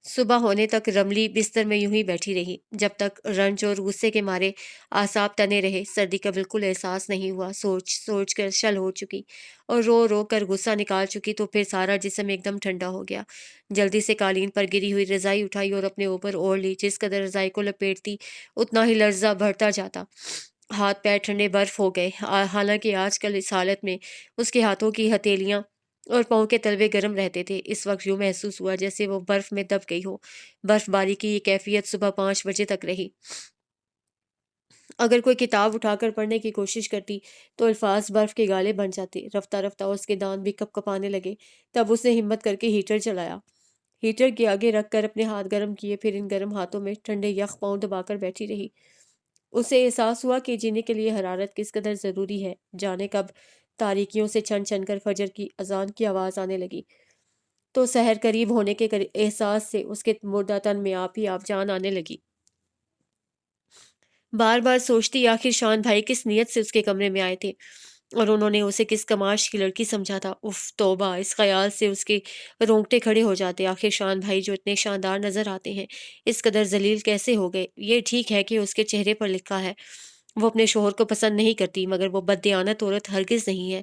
صبح ہونے تک رملی بستر میں یوں ہی بیٹھی رہی، جب تک رنج اور غصے کے مارے اعصاب تنے رہے۔ سردی کا بالکل احساس نہیں ہوا، سوچ سوچ کر شل ہو چکی اور رو رو کر غصہ نکال چکی تو پھر سارا جسم ایک دم ٹھنڈا ہو گیا۔ جلدی سے قالین پر گری ہوئی رضائی اٹھائی اور اپنے اوپر اوڑھ لی۔ جس قدر رضائی کو لپیٹتی اتنا ہی لرزہ بڑھتا جاتا، ہاتھ پیر ٹھنڈے برف ہو گئے۔ حالانکہ آج کل اس حالت میں اس کے ہاتھوں کی ہتھیلیاں اور پاؤں کے تلوے گرم رہتے تھے۔ اس وقت یوں محسوس ہوا جیسے وہ برف میں دب گئی ہو۔ برف باری کی یہ کیفیت صبح 5 بجے تک رہی۔ اگر کوئی کتاب اٹھا کر پڑھنے کی کوشش کرتی تو الفاظ برف کے گالے بن جاتے۔ رفتہ رفتہ اس کے دانت بھی کپ کپانے لگے۔ تب اس نے ہمت کر کے ہیٹر چلایا، ہیٹر کے آگے رکھ کر اپنے ہاتھ گرم کیے، پھر ان گرم ہاتھوں میں ٹھنڈے یخ پاؤں دبا کر بیٹھی رہی۔ اسے احساس ہوا کہ جینے کے لیے حرارت کس قدر ضروری ہے۔ جانے کب تاریکیوں سے چھن چھن کر فجر کی اذان کی آواز آنے لگی تو سحر قریب ہونے کے احساس سے اس کے مردہ تن میں آپ ہی آپ جان آنے لگی۔ بار بار سوچتی آخر شان بھائی کس نیت سے اس کے کمرے میں آئے تھے اور انہوں نے اسے کس کماش کی لڑکی سمجھا تھا۔ اف توبہ! اس خیال سے اس کے رونگٹے کھڑے ہو جاتے۔ آخر شان بھائی جو اتنے شاندار نظر آتے ہیں اس قدر ذلیل کیسے ہو گئے؟ یہ ٹھیک ہے کہ اس کے چہرے پر لکھا ہے وہ اپنے شوہر کو پسند نہیں کرتی، مگر وہ بددیانت عورت ہرگز نہیں ہے۔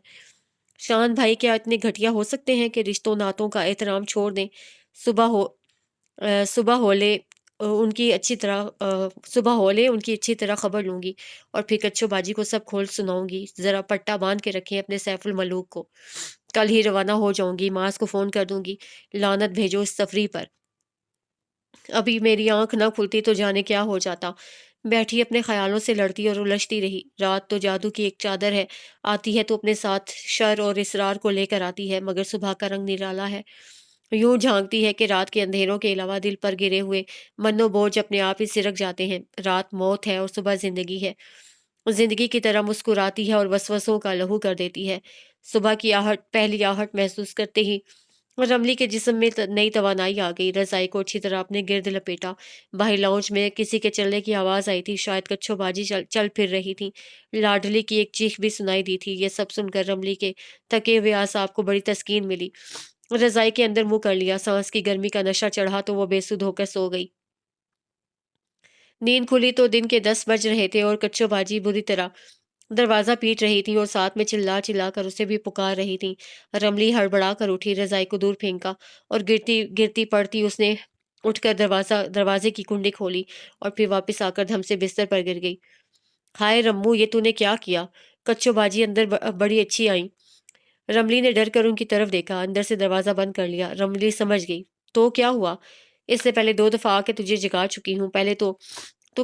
شان بھائی کیا اتنے گھٹیا ہو سکتے ہیں کہ رشتوں ناتوں کا احترام چھوڑ دیں؟ صبح ہو صبح ہولے ان کی اچھی طرح خبر لوں گی اور پھر کچو باجی کو سب کھول سناؤں گی۔ ذرا پٹا باندھ کے رکھیں اپنے سیف الملوک کو، کل ہی روانہ ہو جاؤں گی۔ ماس کو فون کر دوں گی، لعنت بھیجو اس تفریح پر۔ ابھی میری آنکھ نہ کھلتی تو جانے کیا ہو جاتا۔ بیٹھی اپنے خیالوں سے لڑتی اور الجھتی رہی۔ رات تو جادو کی ایک چادر ہے، آتی ہے تو اپنے ساتھ شر اور اسرار کو لے کر آتی ہے، مگر صبح کا رنگ نرالا ہے۔ یوں جھانکتی ہے کہ رات کے اندھیروں کے علاوہ دل پر گرے ہوئے منو بوجھ اپنے آپ ہی سرک جاتے ہیں۔ رات موت ہے اور صبح زندگی ہے، زندگی کی طرح مسکراتی ہے اور وسوسوں کا لہو کر دیتی ہے۔ صبح کی پہلی آہٹ محسوس کرتے ہی رملی کے جسم میں نئی توانائی آ گئی۔ رضائی کو اچھی طرح اپنے گرد لپیٹا۔ باہر لاؤنج میں کسی کے چلنے کی آواز آئی تھی، شاید کچھو باجی چل پھر رہی تھی۔ لاڈلی کی ایک چیخ بھی سنائی دی تھی۔ یہ سب سن کر رملی کے تھکے ہوئے اعصاب کو بڑی تسکین ملی۔ رضائی کے اندر منہ کر لیا، سانس کی گرمی کا نشہ چڑھا تو وہ بے سدھ ہو کر سو گئی۔ نیند کھلی تو دن کے 10 بج رہے تھے اور کچو باجی بری طرح دروازہ پیٹ رہی تھی اور ساتھ میں چلا چلا کر اسے بھی پکار رہی تھی۔ رملی ہڑبڑا کر اٹھی، رضائی کو دور پھینکا اور گرتی پڑتی اس نے اٹھ کر دروازے کی کنڈی کھولی اور پھر واپس آ کر دھم سے بستر پر گر گئی۔ ہائے رمو، یہ تو نے کیا کیا؟ کچو باجی اندر بڑی اچھی آئیں۔ رملی نے ڈر کر ان کی طرف دیکھا، اندر سے دروازہ بند کر لیا۔ رملی سمجھ گئی تو کیا ہوا؟ اس سے پہلے 2 دفعہ آ کے تجھے جگا چکی ہوں۔ پہلے تو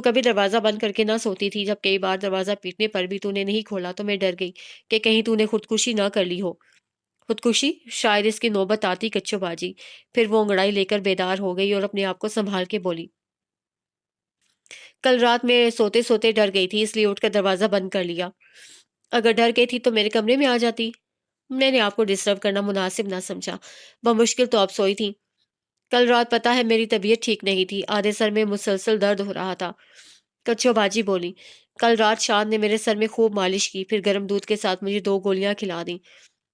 کبھی دروازہ بند کر کے نہ سوتی تھی، جب کئی بار دروازہ پیٹنے پر بھی تو نے نہیں کھولا تو میں ڈر گئی کہ کہیں تو نے خودکشی نہ کر لی ہو۔ خودکشی؟ شاید اس کی نوبت آتی کچو باجی۔ پھر وہ انگڑائی لے کر بیدار ہو گئی اور اپنے آپ کو سنبھال کے بولی، کل رات میں سوتے سوتے ڈر گئی تھی، اس لیے اٹھ کر دروازہ بند کر لیا۔ اگر ڈر گئی تھی تو میرے کمرے میں آ جاتی۔ میں نے آپ کو ڈسٹرب کرنا مناسب نہ سمجھا، بمشکل تو آپ سوئی تھی۔ کل رات پتہ ہے میری طبیعت ٹھیک نہیں تھی، آدھے سر میں مسلسل درد ہو رہا تھا۔ کچو باجی بولی، کل رات شان نے میرے سر میں خوب مالش کی، پھر گرم دودھ کے ساتھ مجھے 2 گولیاں کھلا دیں۔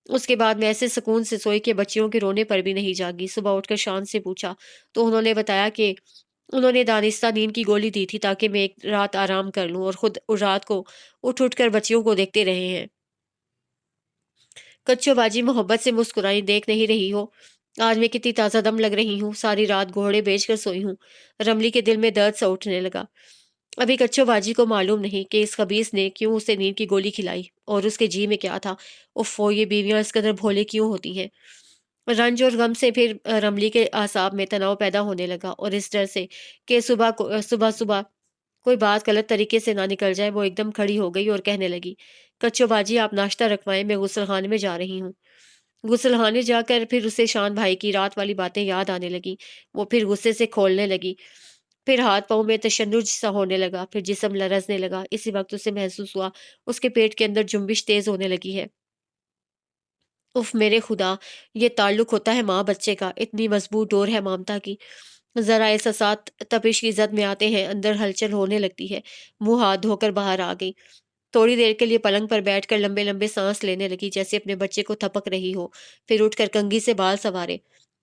اس کے بعد میں ایسے سکون سے سوئی کہ بچیوں کے رونے پر بھی نہیں جاگی۔ صبح اٹھ کر شان سے پوچھا تو انہوں نے بتایا کہ انہوں نے دانستہ نیند کی گولی دی تھی تاکہ میں ایک رات آرام کر لوں، اور خود رات کو اٹھ کر بچیوں کو دیکھتے رہے ہیں۔ کچو باجی محبت سے مسکرائی، دیکھ نہیں رہی ہو آج میں کتنی تازہ دم لگ رہی ہوں؟ ساری رات گھوڑے بیچ کر سوئی ہوں۔ رملی کے دل میں درد سا اٹھنے لگا۔ ابھی کچو باجی کو معلوم نہیں کہ اس خبیث نے کیوں اسے نیند کی گولی کھلائی اور اس کے جی میں کیا تھا۔ اوفو، یہ بیویاں اس قدر بھولے کیوں ہوتی ہیں؟ رنج اور غم سے پھر رملی کے اعصاب میں تناؤ پیدا ہونے لگا، اور اس ڈر سے کہ صبح کوئی بات غلط طریقے سے نہ نکل جائے وہ ایک دم کھڑی ہو گئی اور کہنے لگی، کچو باجی آپ ناشتہ رکھوائیں، میں غسل خانے میں جا رہی ہوں۔ غسل خانے جا کر پھر اسے شان بھائی کی رات والی باتیں یاد آنے لگی۔ وہ پھر غصے سے کھولنے لگی، پھر ہاتھ پاؤں میں تشنج سا ہونے لگا، پھر جسم لرزنے لگا۔ اسی وقت اسے محسوس ہوا اس کے پیٹ کے اندر جنبش تیز ہونے لگی ہے۔ اف میرے خدا، یہ تعلق ہوتا ہے ماں بچے کا، اتنی مضبوط ڈور ہے ممتا کی۔ ذرا احساسات تپش کی زد میں آتے ہیں، اندر ہلچل ہونے لگتی ہے۔ منہ ہاتھ دھو کر باہر آ گئی۔ تھوڑی دیر کے لیے پلنگ پر بیٹھ کر لمبے لمبے سانس لینے لگی، جیسے اپنے بچے کو تھپک رہی ہو۔ پھر اٹھ کر کنگھی سے بال سنوارے،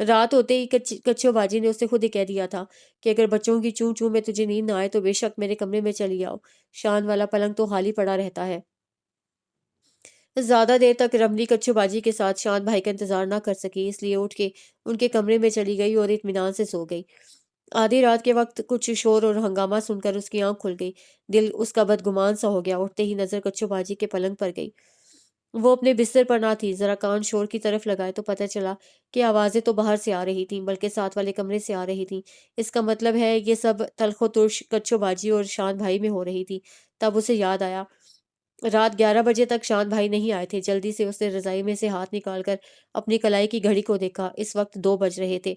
رات ہوتے ہی کچو باجی نے اسے خود ہی کہہ دیا تھا کہ اگر بچوں کی چوں چوں میں تجھے نیند نہ آئے تو بے شک میرے کمرے میں چلی آؤ، شان والا پلنگ تو خالی پڑا رہتا ہے۔ زیادہ دیر تک رملی کچو باجی کے ساتھ شان بھائی کا انتظار نہ کر سکی، اس لیے اٹھ کے ان کے کمرے میں چلی گئی اور اطمینان سے سو گئی۔ آدھی رات کے وقت کچھ شور اور ہنگامہ سن کر اس کی آنکھ کھل گئی، دل اس کا بدگمان سا ہو گیا۔ اٹھتے ہی نظر کچو باجی کے پلنگ پر گئی، وہ اپنے بستر پر نہ تھی۔ ذرا کان شور کی طرف لگائے تو پتہ چلا کہ آوازیں تو باہر سے آ رہی تھیں، بلکہ ساتھ والے کمرے سے آ رہی تھیں۔ اس کا مطلب ہے یہ سب تلخ و ترش کچو باجی اور شان بھائی میں ہو رہی تھی۔ تب اسے یاد آیا رات 11 بجے تک شان بھائی نہیں آئے تھے۔ جلدی سے اس نے رضائی میں سے ہاتھ نکال کر اپنی کلائی کی گھڑی کو دیکھا، اس وقت 2 بج رہے تھے۔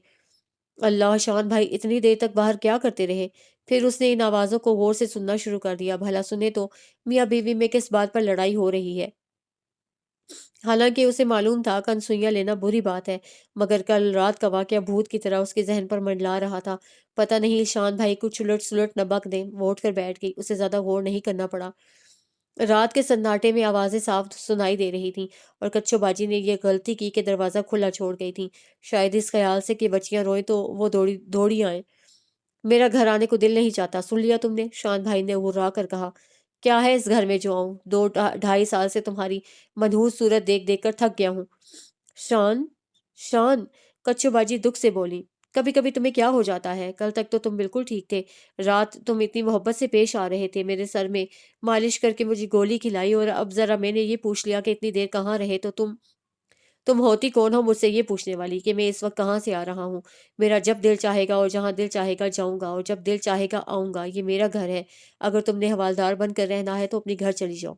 اللہ، شان بھائی اتنی دیر تک باہر کیا کرتے رہے؟ پھر اس نے ان آوازوں کو غور سے سننا شروع کر دیا، بھلا سنے تو میاں بیوی میں کس بات پر لڑائی ہو رہی ہے۔ حالانکہ اسے معلوم تھا کنسوئیاں لینا بری بات ہے، مگر کل رات کا واقعہ بھوت کی طرح اس کے ذہن پر منڈلا رہا تھا۔ پتہ نہیں شان بھائی کچھ الٹ سلٹ نہ بک دیں۔ وہ اٹھ کر بیٹھ گئی، اسے زیادہ غور نہیں کرنا پڑا۔ رات کے سناٹے میں آوازیں صاف سنائی دے رہی تھیں، اور کچو باجی نے یہ غلطی کی کہ دروازہ کھلا چھوڑ گئی تھی، شاید اس خیال سے کہ بچیاں روئیں تو وہ دوڑی آئیں۔ میرا گھر آنے کو دل نہیں چاہتا، سن لیا تم نے؟ شان بھائی نے غرا کر کہا۔ کیا ہے اس گھر میں جو آؤں؟ 2 ڈھائی سال سے تمہاری منحوس صورت دیکھ دیکھ کر تھک گیا ہوں۔ شان، شان، کچو باجی دکھ سے بولی، کبھی کبھی تمہیں کیا ہو جاتا ہے؟ کل تک تو تم بالکل ٹھیک تھے، رات تم اتنی محبت سے پیش آ رہے تھے، میرے سر میں مالش کر کے مجھے گولی کھلائی، اور اب ذرا میں نے یہ پوچھ لیا کہ اتنی دیر کہاں رہے تو تم ہوتی کون ہو مجھ سے یہ پوچھنے والی کہ میں اس وقت کہاں سے آ رہا ہوں؟ میرا جب دل چاہے گا اور جہاں دل چاہے گا جاؤں گا، اور جب دل چاہے گا آؤں گا۔ یہ میرا گھر ہے، اگر تم نے حوالدار بن کر رہنا ہے تو اپنی گھر چلی جاؤ۔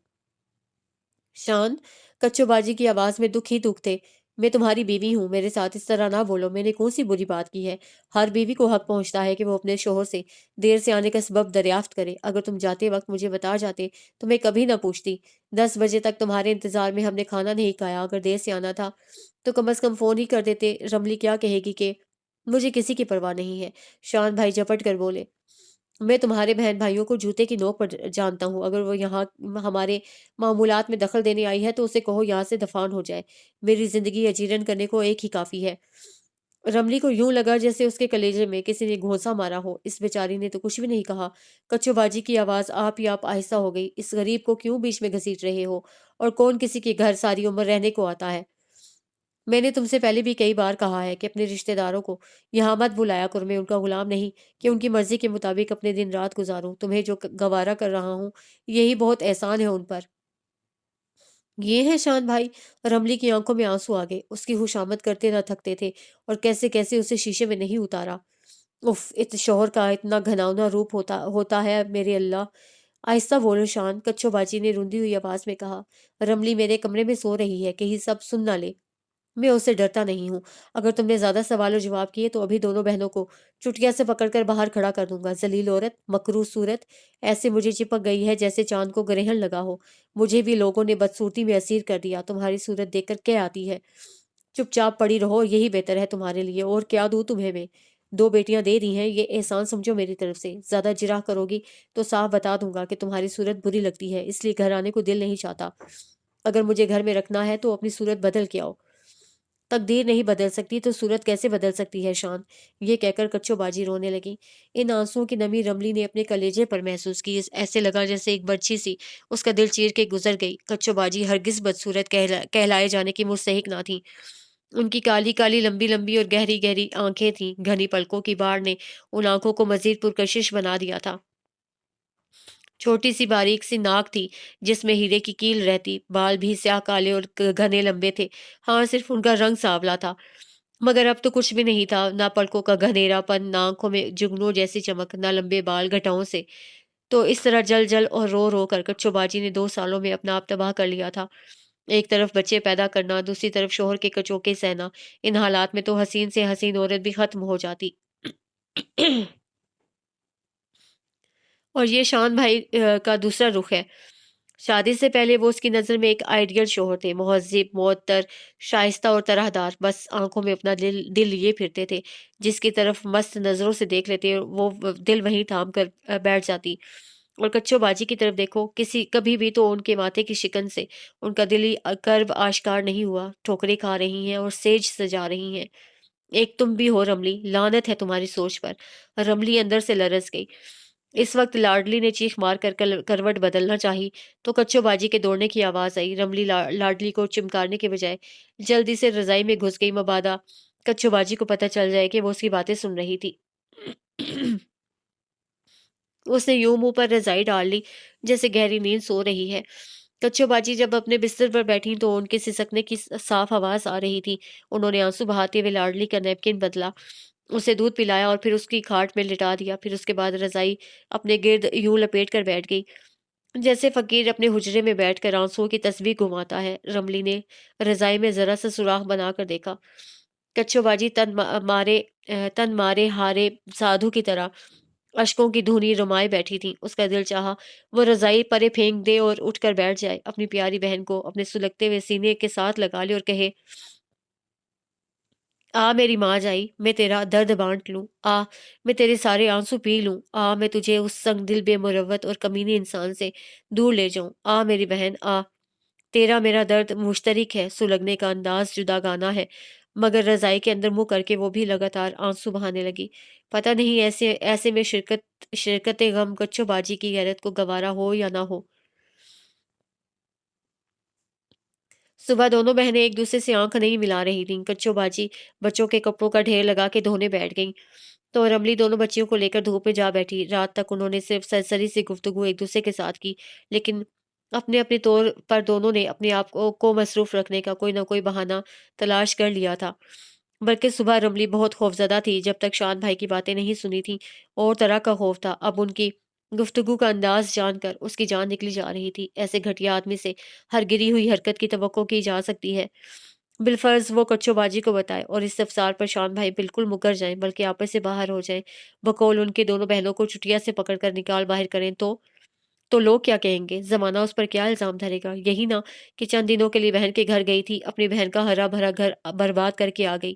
شان، کچو باجی کی آواز میں دکھ ہی دکھ تھے۔ میں تمہاری بیوی ہوں، میرے ساتھ اس طرح نہ بولو، میں نے کون سی بری بات کی ہے؟ ہر بیوی کو حق پہنچتا ہے کہ وہ اپنے شوہر سے دیر سے آنے کا سبب دریافت کرے۔ اگر تم جاتے وقت مجھے بتا جاتے تو میں کبھی نہ پوچھتی۔ 10 بجے تک تمہارے انتظار میں ہم نے کھانا نہیں کھایا، اگر دیر سے آنا تھا تو کم از کم فون ہی کر دیتے۔ رملی کیا کہے گی کہ مجھے کسی کی پرواہ نہیں ہے؟ شان بھائی جھپٹ کر بولے، میں تمہارے بہن بھائیوں کو جوتے کی نوک پر جانتا ہوں، اگر وہ یہاں ہمارے معمولات میں دخل دینے آئی ہے تو اسے کہو یہاں سے دفان ہو جائے، میری زندگی اجیرن کرنے کو ایک ہی کافی ہے۔ رملی کو یوں لگا جیسے اس کے کلیجے میں کسی نے گھونسا مارا ہو۔ اس بیچاری نے تو کچھ بھی نہیں کہا۔ کچو باجی کی آواز آپ ہی آپ آہستہ ہو گئی، اس غریب کو کیوں بیچ میں گھسیٹ رہے ہو؟ اور کون کسی کے گھر ساری عمر رہنے کو آتا ہے؟ میں نے تم سے پہلے بھی کئی بار کہا ہے کہ اپنے رشتہ داروں کو یہاں مت بلایا کرو، میں ان کا غلام نہیں کہ ان کی مرضی کے مطابق اپنے دن رات گزاروں۔ تمہیں جو گوارا کر رہا ہوں یہی بہت احسان ہے ان پر۔ یہ ہے شان بھائی؟ رملی کی آنکھوں میں آنسو آ گئے، اس کی خوشامد کرتے نہ تھکتے تھے، اور کیسے کیسے اسے شیشے میں نہیں اتارا۔ اف، شوہر کا اتنا گھناؤنا روپ ہوتا ہے میرے اللہ۔ آہستہ بولو شان، کچو باجی نے روندی ہوئی آواز میں کہا۔ رملی میرے کمرے میں سو رہی ہے، کہیں سب سن نہ لے۔ میں اس سے ڈرتا نہیں ہوں، اگر تم نے زیادہ سوال و جواب کیے تو ابھی دونوں بہنوں کو چٹیا سے پکڑ کر باہر کھڑا کر دوں گا۔ ذلیل عورت، مکروہ صورت، ایسے مجھے چپک گئی ہے جیسے چاند کو گرہن لگا ہو۔ مجھے بھی لوگوں نے بدصورتی میں اسیر کر دیا، تمہاری صورت دیکھ کر کیا آتی ہے؟ چپ چاپ پڑی رہو، یہی بہتر ہے تمہارے لیے۔ اور کیا دوں تمہیں میں؟ 2 بیٹیاں دے دی ہیں، یہ احسان سمجھو میری طرف سے۔ زیادہ جراح کرو گی تو صاف بتا دوں گا کہ تمہاری صورت بری لگتی ہے، اس لیے گھر آنے کو دل نہیں چاہتا۔ اگر مجھے گھر میں رکھنا ہے تو اپنی صورت بدل کے آؤ۔ تقدیر نہیں بدل سکتی تو صورت کیسے بدل سکتی ہے شان؟ یہ کہہ کر کچو باجی رونے لگی۔ ان آنسوؤں کی نمی رملی نے اپنے کلیجے پر محسوس کی، ایسے لگا جیسے ایک برچھی سی اس کا دل چیر کے گزر گئی۔ کچو باجی ہرگز بدصورت کہلائے جانے کی مستحق نہ تھی۔ ان کی کالی کالی لمبی لمبی اور گہری گہری آنکھیں تھیں، گھنی پلکوں کی باڑ نے ان آنکھوں کو مزید پرکشش بنا دیا تھا۔ چھوٹی سی باریک سی ناک تھی جس میں ہیرے کی کیل رہتی، بال بھی سیاہ کالے اور گھنے لمبے تھے، ہاں صرف ان کا رنگ سانولا تھا۔ مگر اب تو کچھ بھی نہیں تھا، نہ پلکوں کا گھنیرا پن، نہ آنکھوں میں جگنوں جیسی چمک، نہ لمبے بال گھٹاؤں سے۔ تو اس طرح جل جل اور رو رو کر کچو باجی نے 2 سالوں میں اپنا آپ تباہ کر لیا تھا۔ ایک طرف بچے پیدا کرنا، دوسری طرف شوہر کے کچوکے سہنا، ان حالات میں تو حسین سے حسین عورت بھی ختم ہو جاتی۔ اور یہ شان بھائی کا دوسرا رخ ہے۔ شادی سے پہلے وہ اس کی نظر میں ایک آئیڈیل شوہر تھے، مہذب، معطر، شائستہ اور طرح دار۔ بس آنکھوں میں اپنا دل لیے پھرتے تھے، جس کی طرف مست نظروں سے دیکھ لیتے وہ دل وہیں تھام کر بیٹھ جاتی۔ اور کچو باجی کی طرف دیکھو، کبھی بھی تو ان کے ماتھے کی شکن سے ان کا دلی کرب آشکار نہیں ہوا۔ ٹھوکریں کھا رہی ہیں اور سیج سجا رہی ہیں، ایک تم بھی ہو رملی، لعنت ہے تمہاری سوچ پر۔ رملی اندر سے لرز گئی۔ اس وقت لاڈلی نے چیخ مار کر کروٹ بدلنا چاہی تو کچو باجی کے دوڑنے کی آواز آئی۔ رملی لاڈلی کو چمکارنے کے بجائے جلدی سے رضائی میں گھس گئی، مبادا کچو باجی کو پتہ چل جائے کہ وہ اس کی باتیں سن رہی تھی۔ اس نے یوں منہ پر رضائی ڈال لی جیسے گہری نیند سو رہی ہے۔ کچو باجی جب اپنے بستر پر بیٹھی تو ان کے سسکنے کی صاف آواز آ رہی تھی۔ انہوں نے آنسو بہاتے ہوئے لاڈلی کا نیپکن بدلا، اسے دودھ پلایا اور پھر اس کی کھاٹ میں لٹا دیا۔ پھر اس کے بعد رضائی اپنے گرد یوں لپیٹ کر بیٹھ گئی جیسے فقیر اپنے حجرے میں بیٹھ کر آنسوؤں کی تسبیح گھماتا ہے۔ رملی نے رضائی میں ذرا سا سوراخ بنا کر دیکھا۔ کچو باجی تن مارے ہارے سادھو کی طرح اشکوں کی دھنی رمائے بیٹھی تھی۔ اس کا دل چاہا وہ رضائی پرے پھینک دے اور اٹھ کر بیٹھ جائے، اپنی پیاری بہن کو اپنے سلگتے ہوئے سینے کے ساتھ لگا لے اور کہے، آ میری ماں جائی، میں تیرا درد بانٹ لوں، آ میں تیرے سارے آنسو پی لوں، آ میں تجھے اس سنگ دل بے مروت اور کمینے انسان سے دور لے جاؤں، آ میری بہن آ۔ تیرا میرا درد مشترک ہے، سلگنے کا انداز جدا گانا ہے، مگر رضائی کے اندر منہ کر کے وہ بھی لگاتار آنسو بہانے لگی۔ پتہ نہیں ایسے میں شرکت غم کچو باجی کی غیرت کو گوارا ہو یا نہ ہو۔ صبح دونوں بہنیں ایک دوسرے سے آنکھ نہیں ملا رہی تھیں۔ کچو باجی بچوں کے کپڑوں کا ڈھیر لگا کے دھونے بیٹھ گئیں تو رملی دونوں بچیوں کو لے کر دھوپ میں جا بیٹھی۔ رات تک انہوں نے صرف سرسری سی گفتگو ایک دوسرے کے ساتھ کی، لیکن اپنے اپنے طور پر دونوں نے اپنے آپ کو مصروف رکھنے کا کوئی نہ کوئی بہانہ تلاش کر لیا تھا۔ بلکہ صبح رملی بہت خوفزدہ تھی، جب تک شان بھائی کی باتیں نہیں سنی تھیں، اور طرح کا خوف تھا۔ اب ان کی گفتگو کا انداز جان کر اس کی جان نکلی جا رہی تھی۔ ایسے گھٹیا آدمی سے ہر گری ہوئی حرکت کی توقع کی جا سکتی ہے، بالفرض وہ کچو باجی کو بتائے اور اس افسار پر شان بھائی بالکل مکر جائیں بلکہ آپس سے باہر ہو جائیں، بقول ان کے دونوں بہنوں کو چٹیا سے پکڑ کر نکال باہر کریں تو لوگ کیا کہیں گے؟ زمانہ اس پر کیا الزام دھرے گا؟ یہی نہ کہ چند دنوں کے لیے بہن کے گھر گئی تھی، اپنی بہن کا ہرا بھرا گھر برباد کر کے آ گئی۔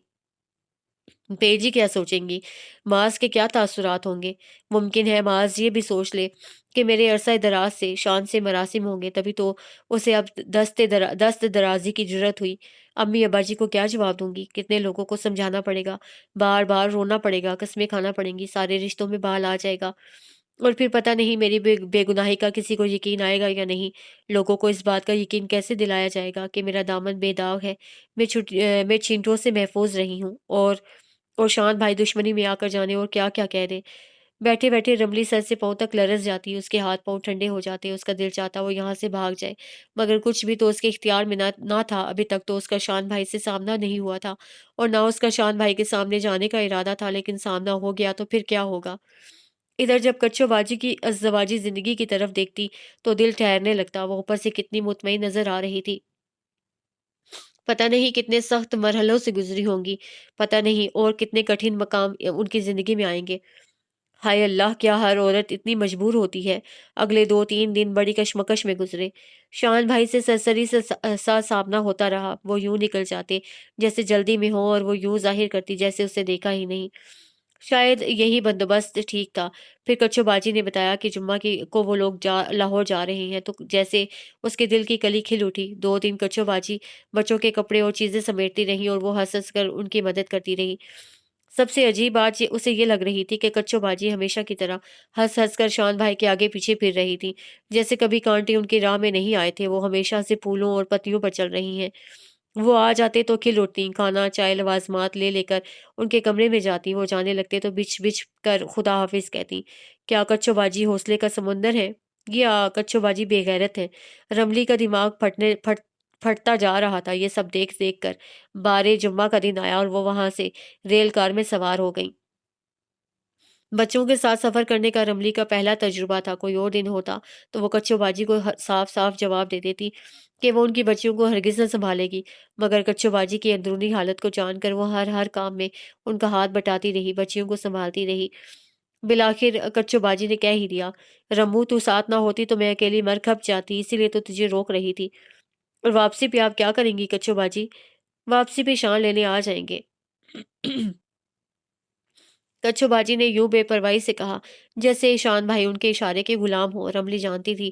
جی کیا سوچیں گی؟ معاذ کے کیا تاثرات ہوں گے؟ ممکن ہے معاذ یہ بھی سوچ لے کہ میرے عرصہ دراز سے شان سے مراسم ہوں گے، تبھی تو اسے اب دست درازی کی جرت ہوئی۔ امی ابا جی کو کیا جواب دوں گی؟ کتنے لوگوں کو سمجھانا پڑے گا، بار بار رونا پڑے گا، قسمیں کھانا پڑیں گی، سارے رشتوں میں بال آ جائے گا، اور پھر پتہ نہیں میری بے گناہی کا کسی کو یقین آئے گا یا نہیں۔ لوگوں کو اس بات کا یقین کیسے دلایا جائے گا کہ میرا دامن بے داغ ہے، میں چھینٹوں سے محفوظ رہی ہوں، اور شان بھائی دشمنی میں آ کر جانے اور کیا کیا کہہ دے۔ بیٹھے بیٹھے رملی سر سے پاؤں تک لرز جاتی، اس کے ہاتھ پاؤں ٹھنڈے ہو جاتے، اس کا دل چاہتا وہ یہاں سے بھاگ جائے، مگر کچھ بھی تو اس کے اختیار میں نہ تھا۔ ابھی تک تو اس کا شان بھائی سے سامنا نہیں ہوا تھا، اور نہ اس کا شان بھائی کے سامنے جانے کا ارادہ تھا، لیکن سامنا ہو گیا تو پھر کیا ہوگا؟ ادھر جب کچو باجی کی ازدواجی زندگی کی طرف دیکھتی تو دل ٹھہرنے لگتا، وہ اوپر سے کتنی مطمئن نظر آ رہی تھی، پتہ نہیں کتنے سخت مرحلوں سے گزری ہوں گی، پتہ نہیں اور کتنے کٹھن مقام ان کی زندگی میں آئیں گے۔ ہائے اللہ، کیا ہر عورت اتنی مجبور ہوتی ہے؟ اگلے 2-3 دن بڑی کشمکش میں گزرے۔ شان بھائی سے سرسری سا سامنا ہوتا رہا، وہ یوں نکل جاتے جیسے جلدی میں ہو، اور وہ یوں ظاہر کرتی جیسے اسے دیکھا ہی نہیں۔ شاید یہی بندوبست ٹھیک تھا۔ پھر کچو باجی نے بتایا کہ جمعہ کو وہ لوگ لاہور جا رہے ہیں، تو جیسے اس کے دل کی کلی کھل اٹھی۔ 2 دن کچو باجی بچوں کے کپڑے اور چیزیں سمیٹتی رہی اور وہ ہنس ہنس کر ان کی مدد کرتی رہی۔ سب سے عجیب بات اسے یہ لگ رہی تھی کہ کچو باجی ہمیشہ کی طرح ہنس ہنس کر شان بھائی کے آگے پیچھے پھر رہی تھی، جیسے کبھی کانٹے ان کی راہ میں نہیں آئے تھے۔ وہ ہمیشہ سے پھولوں اور پتیوں پر چل رہی ہیں، وہ آ جاتے تو کھل اٹھتی، کھانا چائے لوازمات لے لے کر ان کے کمرے میں جاتی، وہ جانے لگتے تو بچ بچ کر خدا حافظ کہتی۔ کیا کچو باجی حوصلے کا سمندر ہے یا کچو باجی بے غیرت ہے؟ رملی کا دماغ پھٹتا جا رہا تھا۔ یہ سب دیکھ دیکھ کر 12 جمعہ کا دن آیا اور وہ وہاں سے ریل کار میں سوار ہو گئیں۔ بچوں کے ساتھ سفر کرنے کا رملی کا پہلا تجربہ تھا۔ کوئی اور دن ہوتا تو وہ کچو باجی کو صاف صاف جواب دے دیتی کہ وہ ان کی بچیوں کو ہرگز نہ سنبھالے گی، مگر کچو باجی کی اندرونی حالت کو جان کر وہ ہر کام میں ان کا ہاتھ بٹاتی رہی، بچیوں کو سنبھالتی رہی۔ بالآخر کچو باجی نے کہہ ہی دیا، رمو تو ساتھ نہ ہوتی تو میں اکیلی مر کھپ جاتی، اسی لیے تو تجھے روک رہی تھی۔ اور واپسی پہ آپ کیا کریں گی کچو باجی؟ واپسی پہ شان لینے آ جائیں گے۔ کچو باجی نے یوں بے پرواہی سے کہا جیسے شان بھائی ان کے اشارے کے غلام ہو۔ رملی جانتی تھی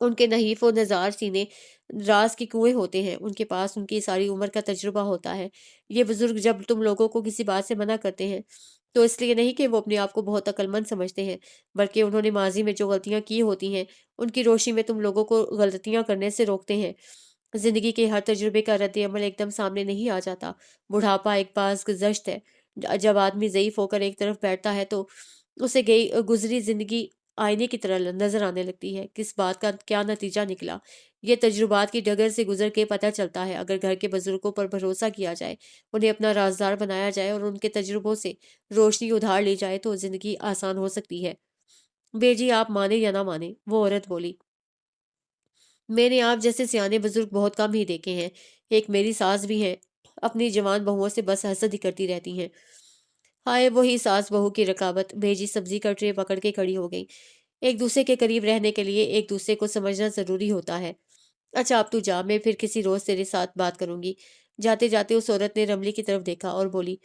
ان کے نحیف و نزار سینے راز کے کنویں ہوتے ہیں، ان کے پاس ان کی ساری عمر کا تجربہ ہوتا ہے۔ یہ بزرگ جب تم لوگوں کو کسی بات سے منع کرتے ہیں تو اس لیے نہیں کہ وہ اپنے آپ کو بہت عقل مند سمجھتے ہیں، بلکہ انہوں نے ماضی میں جو غلطیاں کی ہوتی ہیں ان کی روشنی میں تم لوگوں کو غلطیاں کرنے سے روکتے ہیں۔ زندگی کے ہر تجربے کا رد عمل ایک دم سامنے نہیں آ جاتا۔ بڑھاپا ایک باز گزشت ہے۔ جب آدمی ضعیف ہو کر ایک طرف بیٹھتا ہے تو اسے گئی گزری زندگی آئینے کی طرح نظر آنے لگتی ہے۔ کس بات کا کیا نتیجہ نکلا، یہ تجربات کی ڈگر سے گزر کے پتہ چلتا ہے۔ اگر گھر کے بزرگوں پر بھروسہ کیا جائے، انہیں اپنا رازدار بنایا جائے اور ان کے تجربوں سے روشنی ادھار لی جائے تو زندگی آسان ہو سکتی ہے۔ بے جی آپ مانے یا نہ مانے، وہ عورت بولی، میں نے آپ جیسے سیانے بزرگ بہت کم ہی دیکھے ہیں۔ ایک میری ساس بھی ہیں، اپنی جوان بہوؤں سے بس حسد ہی کرتی رہتی ہیں۔ ہائے وہی ساس بہو کی رکاوٹ! بھیجی سبزی کا ٹرے پکڑ کے کھڑی ہو گئی۔ ایک دوسرے کے قریب رہنے کے لیے ایک دوسرے کو سمجھنا ضروری ہوتا ہے۔ اچھا اب تو جا، میں پھر کسی روز تیرے ساتھ بات کروں گی۔ جاتے جاتے اس عورت نے رملی کی طرف دیکھا اور بولی،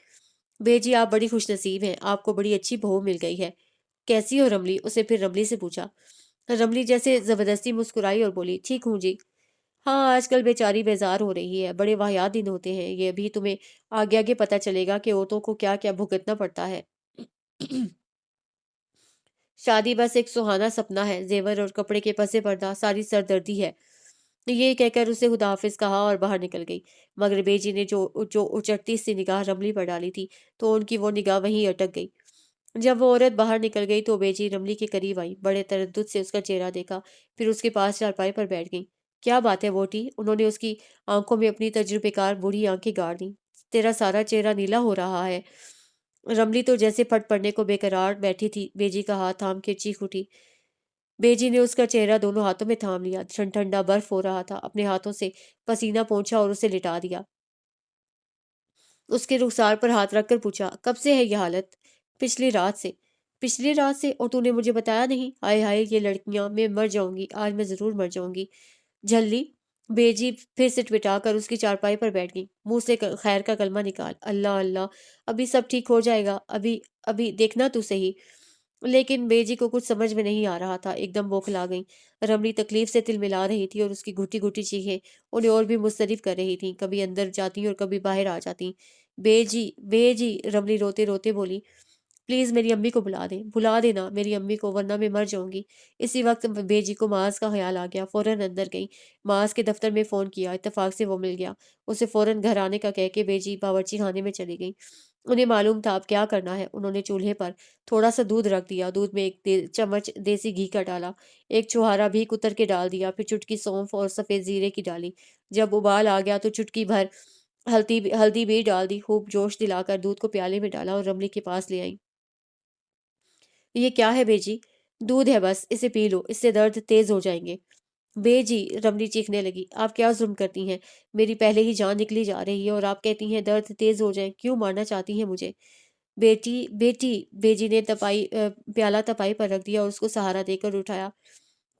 بھیجی آپ بڑی خوش نصیب ہیں، آپ کو بڑی اچھی بہو مل گئی ہے۔ کیسی ہو رملی؟ اسے پھر رملی سے پوچھا۔ رملی جیسے زبردستی مسکرائی اور بولی، ٹھیک ہوں جی۔ ہاں آج کل بیچاری بیزار ہو رہی ہے، بڑے واحد دن ہوتے ہیں، یہ ابھی تمہیں آگے آگے پتہ چلے گا کہ عورتوں کو کیا کیا بھگتنا پڑتا ہے۔ شادی بس ایک سہانا سپنا ہے، زیور اور کپڑے کے پسے پردہ ساری سردردی ہے۔ یہ کہہ کر اسے خدا حافظ کہا اور باہر نکل گئی، مگر بیجی نے جو اچٹتی سی نگاہ رملی پر ڈالی تھی تو ان کی وہ نگاہ وہیں اٹک گئی۔ جب وہ عورت باہر نکل گئی تو بیجی رملی کے قریب آئی، بڑے تردد سے اس کا چہرہ دیکھا، پھر اس کے پاس چارپائی پر بیٹھ گئی۔ کیا بات ہے ووٹی؟ انہوں نے اس کی آنکھوں میں اپنی تجربے کار بوڑھی آنکھیں گاڑ دیں۔ تیرا سارا چہرہ نیلا ہو رہا ہے۔ رملی تو جیسے پھٹ پڑنے کو بے قرار بیٹھی تھی، بیجی کا ہاتھ تھام کے چیخ اٹھی۔ بیجی نے اس کا چہرہ دونوں ہاتھوں میں تھام لیا، ٹھنڈا برف ہو رہا تھا، اپنے ہاتھوں سے پسینہ پونچھا اور اسے لٹا دیا۔ اس کے رخسار پر ہاتھ رکھ کر پوچھا، کب سے ہے یہ حالت؟ پچھلی رات سے۔ پچھلی رات سے؟ اور تو نے مجھے بتایا نہیں؟ ہائے ہائے یہ لڑکیاں، میں مر جاؤں گی، آج میں ضرور مر جاؤں گی۔ جھلی! بیجی پھر سے ٹوٹا کر اس کی چارپائی پر بیٹھ گئی، منہ سے خیر کا کلمہ نکال، اللہ اللہ، ابھی سب ٹھیک ہو جائے گا، ابھی ابھی دیکھنا تو صحیح۔ لیکن بیجی کو کچھ سمجھ میں نہیں آ رہا تھا، ایک دم بوکھلا گئی۔ رملی تکلیف سے تل ملا رہی تھی اور اس کی گھٹی گھٹی چیخیں انہیں اور بھی مضطرب کر رہی تھیں، کبھی اندر جاتی اور کبھی باہر آ جاتی۔ بیجی بیجی! رملی روتے روتے بولی، پلیز میری امی کو بلا دینا میری امی کو، ورنہ میں مر جاؤں گی۔ اسی وقت بیجی کو معاذ کا خیال آ گیا، فوراً اندر گئی، معاذ کے دفتر میں فون کیا، اتفاق سے وہ مل گیا۔ اسے فوراً گھر آنے کا کہہ کے بیجی باورچی خانے میں چلی گئی۔ انہیں معلوم تھا اب کیا کرنا ہے۔ انہوں نے چولہے پر تھوڑا سا دودھ رکھ دیا، دودھ میں ایک چمچ دیسی گھی کا ڈالا، ایک چھوہارا بھی کتر کے ڈال دیا، پھر چٹکی سونف اور سفید زیرے کی ڈالی۔ جب ابال آ گیا تو چٹکی بھر ہلدی بھی ڈال دی، خوب جوش دلا کر دودھ کو پیالے میں ڈالا اور رملی کے پاس لے آئی۔ یہ کیا ہے بیجی؟ دودھ ہے بس، اسے پی لو، اس سے درد تیز ہو جائیں گے۔ بیجی! رملی چیخنے لگی، آپ کیا ظلم کرتی ہیں؟ میری پہلے ہی جان نکلی جا رہی ہے اور آپ کہتی ہیں درد تیز ہو جائیں، کیوں مارنا چاہتی ہیں مجھے؟ بیٹی بیٹی! بیجی نے پیالہ تپائی پر رکھ دیا اور اس کو سہارا دے کر اٹھایا۔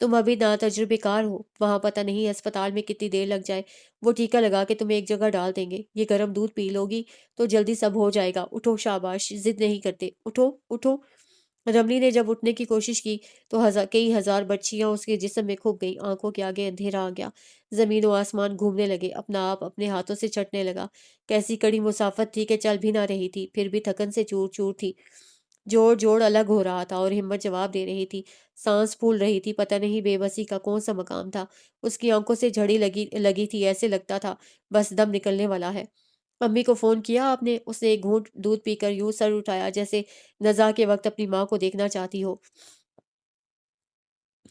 تم ابھی نا تجربے کار ہو، وہاں پتہ نہیں اسپتال میں کتنی دیر لگ جائے، وہ ٹیکا لگا کے تمہیں ایک جگہ ڈال دیں گے، یہ گرم دودھ پی لو گی تو جلدی سب ہو جائے گا، اٹھو شاباش، ضد نہیں کرتے، اٹھو اٹھو۔ رملی نے جب اٹھنے کی کوشش کی تو کئی ہزار بچیاں اس کے جسم میں کھپ گئیں، آنکھوں کے آگے اندھیرا آ گیا، زمین و آسمان گھومنے لگے، اپنا آپ اپنے ہاتھوں سے چٹنے لگا۔ کیسی کڑی مسافت تھی کہ چل بھی نہ رہی تھی، پھر بھی تھکن سے چور چور تھی، جوڑ جوڑ الگ ہو رہا تھا اور ہمت جواب دے رہی تھی، سانس پھول رہی تھی، پتہ نہیں بے بسی کا کون سا مقام تھا، اس کی آنکھوں سے جھڑی لگی تھی، ایسے لگتا تھا بس دم نکلنے والا ہے۔ امی کو فون کیا آپ نے؟ اس نے ایک گھونٹ دودھ پی کر یوں سر اٹھایا جیسے نزاع کے وقت اپنی ماں کو دیکھنا چاہتی ہو۔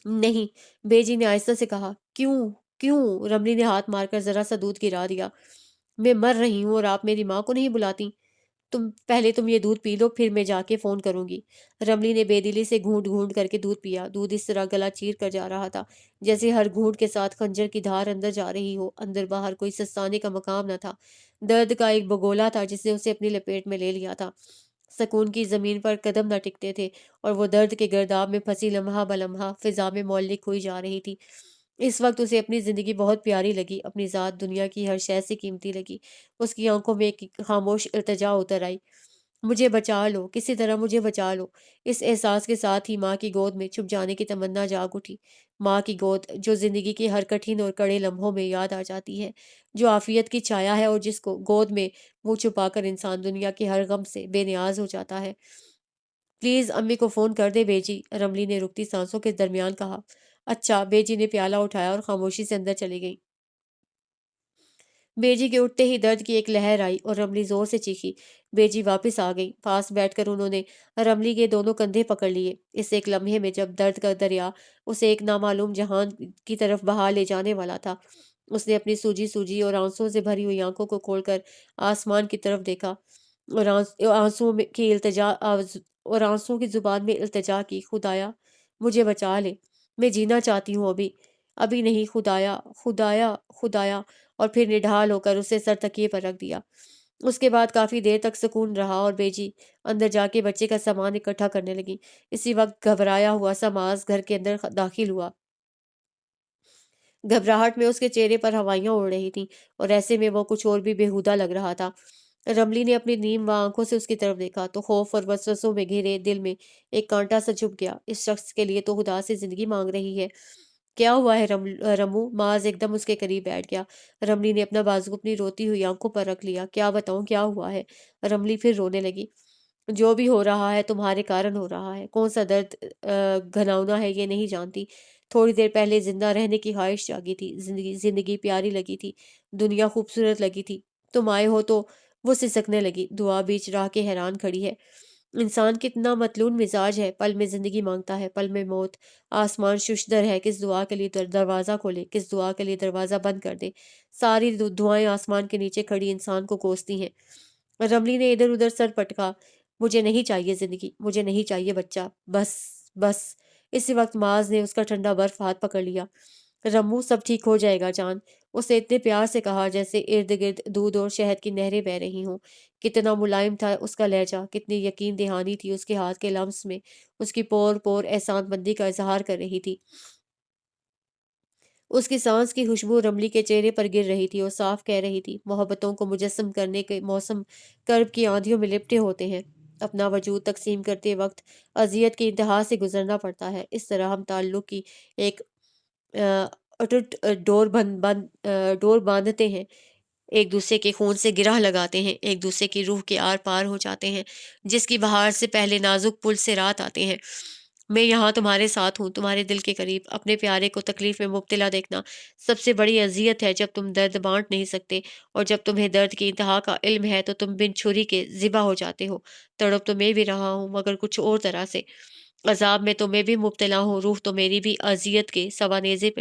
نہیں، بیجی نے آہستہ سے کہا۔ کیوں کیوں؟ رملی نے ہاتھ مار کر ذرا سا دودھ گرا دیا۔ میں مر رہی ہوں اور آپ میری ماں کو نہیں بلاتی؟ تم یہ دودھ پی لو، پھر میں جا کے فون کروں گی۔ رملی نے بے دلی سے گھونٹ گھونٹ کر کے دودھ پیا، دودھ اس طرح گلا چیر کر جا رہا تھا جیسے ہر گھونٹ کے ساتھ خنجر کی دھار اندر جا رہی ہو، اندر باہر کوئی سستانے کا مقام نہ تھا، درد کا ایک بگولا تھا جس نے اسے اپنی لپیٹ میں لے لیا تھا، سکون کی زمین پر قدم نہ ٹکتے تھے اور وہ درد کے گرداب میں پھنسی لمحہ بلمحہ فضا میں معلق ہوئی جا رہی تھی۔ اس وقت اسے اپنی زندگی بہت پیاری لگی، اپنی ذات دنیا کی ہر شے سے قیمتی لگی۔ اس کی آنکھوں میں ایک خاموش التجا اتر آئی۔ مجھے بچا لو، کسی طرح مجھے بچا لو۔ اس احساس کے ساتھ ہی ماں کی گود میں چھپ جانے کی تمنا جاگ اٹھی۔ ماں کی گود جو زندگی کی ہر کٹھن اور کڑے لمحوں میں یاد آ جاتی ہے، جو عافیت کی چھایا ہے اور جس کو گود میں منہ چھپا کر انسان دنیا کے ہر غم سے بے نیاز ہو جاتا ہے۔ پلیز امی کو فون کر دے بیجی، رملی نے رکتی سانسوں کے درمیان کہا۔ اچھا، بیجی نے پیالہ اٹھایا اور خاموشی سے اندر چلی گئی۔ بیجی کے اٹھتے ہی درد کی ایک لہر آئی اور رملی زور سے چیخی۔ بیجی واپس آ گئی۔ پاس بیٹھ کر انہوں نے رملی کے دونوں کندھے پکڑ لیے۔ اس ایک لمحے میں جب درد کا دریا اسے ایک نامعلوم جہان کی طرف بہا لے جانے والا تھا، اس نے اپنی سوجی سوجی اور آنسوں سے بھری ہوئی آنکھوں کو کھول کر آسمان کی طرف دیکھا اور آنسوں کی زبان میں التجا کی۔ خدایا مجھے بچا لے، میں جینا چاہتی ہوں ابھی، ابھی نہیں، خدایا خدایا خدایا۔ اور پھر نڈھال ہو کر اسے سر تکیے پر رکھ دیا۔ اس کے بعد کافی دیر تک سکون رہا اور بیجی اندر جا کے بچے کا سامان اکٹھا کرنے لگی۔ اسی وقت گھبرایا ہوا سا معاذ گھر کے اندر داخل ہوا۔ گھبراہٹ میں اس کے چہرے پر ہوائیاں اڑ رہی تھیں اور ایسے میں وہ کچھ اور بھی بےہودہ لگ رہا تھا۔ رملی نے اپنی نیم و آنکھوں سے اس کی طرف دیکھا تو خوف اور وسوسوں میں گھرے دل میں ایک کانٹا سا چھپ گیا۔ اس شخص کے لیے تو خدا سے زندگی مانگ رہی ہے۔ کیا ہوا ہے رمو؟ معاذ ایک دم اس کے قریب بیٹھ گیا۔ رملی نے اپنا بازو اپنی روتی ہوئی آنکھوں پر رکھ لیا۔ کیا بتاؤں کیا ہوا ہے؟ رملی پھر رونے لگی۔ جو بھی ہو رہا ہے تمہارے کارن ہو رہا ہے۔ کون سا درد گھناؤنا ہے یہ نہیں جانتی۔ تھوڑی دیر پہلے زندہ رہنے کی خواہش جاگی تھی، زندگی پیاری لگی تھی، دنیا خوبصورت لگی تھی۔ تم آئے ہو تو وہ سسکنے لگی۔ دعا بیچ راہ کے حیران کھڑی ہے۔ انسان کتنا متلون مزاج ہے، پل میں زندگی مانگتا ہے، پل میں موت۔ آسمان ششدر ہے، کس دعا کے لیے دروازہ کھولے، کس دعا کے لیے دروازہ بند کر دے۔ ساری دعائیں آسمان کے نیچے کھڑی انسان کو کوستی ہیں۔ رملی نے ادھر ادھر سر پٹکا۔ مجھے نہیں چاہیے زندگی، مجھے نہیں چاہیے بچہ، بس بس۔ اسی وقت معاذ نے اس کا ٹھنڈا برف ہاتھ پکڑ لیا۔ رمو سب ٹھیک ہو جائے گا جان، اسے اتنے پیار سے کہا جیسے ارد گرد دودھ اور شہد کی نہریں بہہ رہی ہوں۔ کتنا ملائم تھا اس کا لہجہ، کتنی یقین دہانی تھی اس کے ہاتھ کے لمس میں، اس کی پور پور احسان بندی کا اظہار کر رہی تھی۔ اس کی سانس کی خوشبو رملی کے چہرے پر گر رہی تھی اور صاف کہہ رہی تھی، محبتوں کو مجسم کرنے کے موسم کرب کی آندھیوں میں لپٹے ہوتے ہیں۔ اپنا وجود تقسیم کرتے وقت اذیت کی انتہا سے گزرنا پڑتا ہے۔ اس طرح ہم تعلق کی ایک اٹوٹ ڈور باندھتے ہیں، ایک دوسرے کے خون سے گرہ لگاتے ہیں، ایک دوسرے کی روح کے آر پار ہو جاتے ہیں، جس کی بہار سے پہلے نازک پل سے رات آتے ہیں۔ میں یہاں تمہارے ساتھ ہوں، تمہارے دل کے قریب۔ اپنے پیارے کو تکلیف میں مبتلا دیکھنا سب سے بڑی اذیت ہے۔ جب تم درد بانٹ نہیں سکتے اور جب تمہیں درد کی انتہا کا علم ہے تو تم بن چھری کے ذبح ہو جاتے ہو۔ تڑپ تو میں بھی رہا ہوں مگر کچھ اور طرح سے۔ عذاب میں تو میں بھی مبتلا ہوں، روح تو میری بھی اذیت کے سوانیزے پہ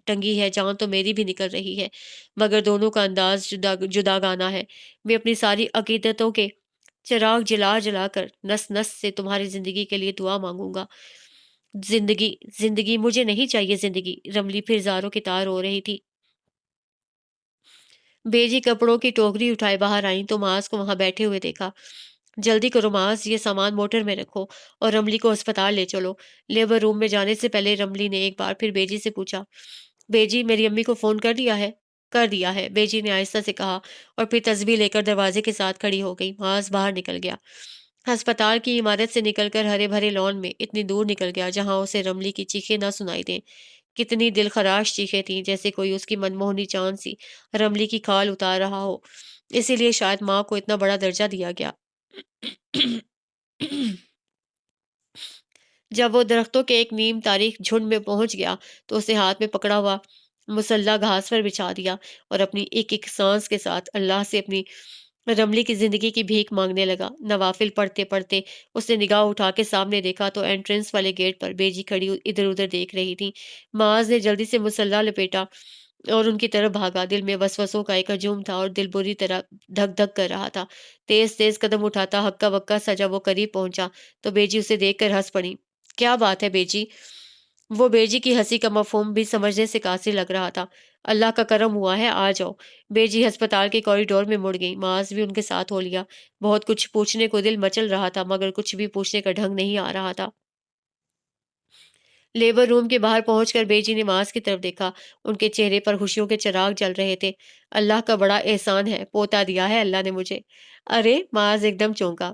ٹنگی ہے، جان تو میری بھی نکل رہی ہے، مگر دونوں کا انداز جدا گانا ہے۔ میں اپنی ساری عقیدتوں کے چراغ جلا جلا کر نس نس سے تمہاری زندگی کے لیے دعا مانگوں گا۔ زندگی زندگی مجھے نہیں چاہیے زندگی۔ رملی پھر زاروں کی تار ہو رہی تھی۔ بیجی کپڑوں کی ٹوکری اٹھائے باہر آئیں تو معاذ کو وہاں بیٹھے ہوئے دیکھا۔ جلدی کرو معاذ، یہ سامان موٹر میں رکھو اور رملی کو ہسپتال لے چلو۔ لیبر روم میں جانے سے پہلے رملی نے ایک بار پھر بیجی سے پوچھا، بیجی میری امی کو فون کر دیا ہے؟ کر دیا ہے، بیجی نے آہستہ سے کہا اور پھر تسبیح لے کر دروازے کے ساتھ کھڑی ہو گئی۔ معاذ باہر نکل گیا، ہسپتال کی عمارت سے نکل کر ہرے بھرے لان میں اتنی دور نکل گیا جہاں اسے رملی کی چیخیں نہ سنائی دیں۔ کتنی دل خراش چیخیں تھیں، جیسے کوئی اس کی منموہنی چاند سی رملی کی کھال اتار رہا ہو۔ اسی لیے شاید ماں کو اتنا بڑا درجہ دیا گیا۔ جب وہ درختوں کے ایک نیم تاریخ جھنڈ میں پہنچ گیا تو اسے ہاتھ میں پکڑا ہوا مسلح گھاس پر بچھا دیا اور اپنی ایک ایک سانس کے ساتھ اللہ سے اپنی رملی کی زندگی کی بھیک مانگنے لگا۔ نوافل پڑھتے پڑھتے اس نے نگاہ اٹھا کے سامنے دیکھا تو انٹرنس والے گیٹ پر بیجی کھڑی ادھر ادھر دیکھ رہی تھی۔ معاذ نے جلدی سے مسلح لپیٹا اور ان کی طرف بھاگا۔ دل میں وسوسوں کا ایک ہجوم تھا اور دل بری طرح دھک دھک کر رہا تھا۔ تیز تیز قدم اٹھاتا ہکا بکا سا جب وہ قریب پہنچا تو بیجی اسے دیکھ کر ہنس پڑی۔ کیا بات ہے بیجی؟ وہ بیجی کی ہنسی کا مفہوم بھی سمجھنے سے قاصر لگ رہا تھا۔ اللہ کا کرم ہوا ہے، آ جاؤ۔ بیجی ہسپتال کے کوریڈور میں مڑ گئی، معاذ بھی ان کے ساتھ ہو لیا۔ بہت کچھ پوچھنے کو دل مچل رہا تھا مگر کچھ بھی پوچھنے کا ڈھنگ نہیں آ رہا تھا۔ لیبر روم کے باہر پہنچ کر بیجی نے معاذ کی طرف دیکھا، ان کے چہرے پر خوشیوں کے چراغ جل رہے تھے۔ اللہ کا بڑا احسان ہے، پوتا دیا ہے اللہ نے مجھے۔ ارے معاذ ایک دم چونکا۔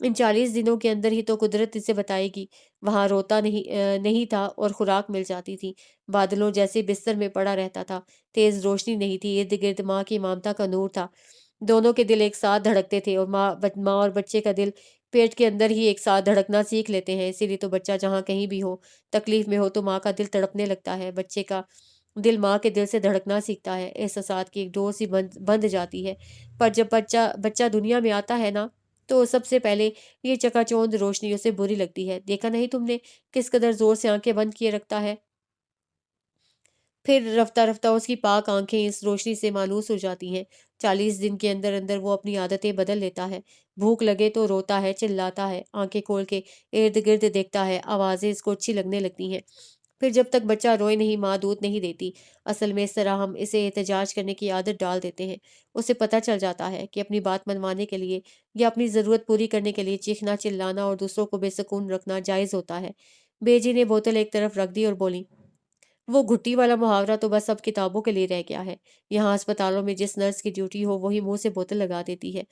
ان 40 دنوں کے اندر ہی تو قدرت اسے بتائے گی۔ وہاں روتا نہیں تھا اور خوراک مل جاتی تھی۔ بادلوں جیسے بستر میں پڑا رہتا تھا۔ تیز روشنی نہیں تھی، ارد گرد ماں کی مامتا کا نور تھا۔ دونوں کے دل ایک ساتھ دھڑکتے تھے، اور ماں اور بچے کا دل پیٹ کے اندر ہی ایک ساتھ دھڑکنا سیکھ لیتے ہیں۔ اسی لیے تو بچہ جہاں کہیں بھی ہو، تکلیف میں ہو، تو ماں کا دل تڑپنے لگتا ہے۔ بچے کا دل ماں کے دل سے دھڑکنا سیکھتا ہے، احساسات کی ایک ڈور سی بند جاتی ہے۔ پر جب بچہ دنیا میں آتا ہے نا، تو سب سے پہلے یہ چکا چوند روشنی اسے بری لگتی ہے۔ دیکھا نہیں تم نے کس قدر زور سے آنکھیں بند کیے رکھتا ہے؟ پھر رفتہ رفتہ اس کی پاک آنکھیں اس روشنی سے مانوس ہو جاتی ہیں۔ 40 دن کے اندر اندر وہ اپنی عادتیں بدل لیتا ہے۔ بھوک لگے تو روتا ہے، چلاتا ہے، آنکھیں کھول کے ارد گرد دیکھتا ہے، آوازیں اس کو اچھی لگنے لگتی ہیں۔ پھر جب تک بچہ روئے نہیں، ماں دودھ نہیں دیتی۔ اصل میں اس طرح ہم اسے احتجاج کرنے کی عادت ڈال دیتے ہیں۔ اسے پتہ چل جاتا ہے کہ اپنی بات منوانے کے لیے یا اپنی ضرورت پوری کرنے کے لیے چیخنا، چلانا اور دوسروں کو بے سکون رکھنا جائز ہوتا ہے۔ بیجی نے بوتل ایک طرف رکھ دی اور بولی، وہ گھٹی والا محاورہ تو بس اب کتابوں کے لیے رہ گیا ہے۔ یہاں اسپتالوں میں جس نرس کی ڈیوٹی ہو وہی منہ سے بوتل لگا دیتی ہے۔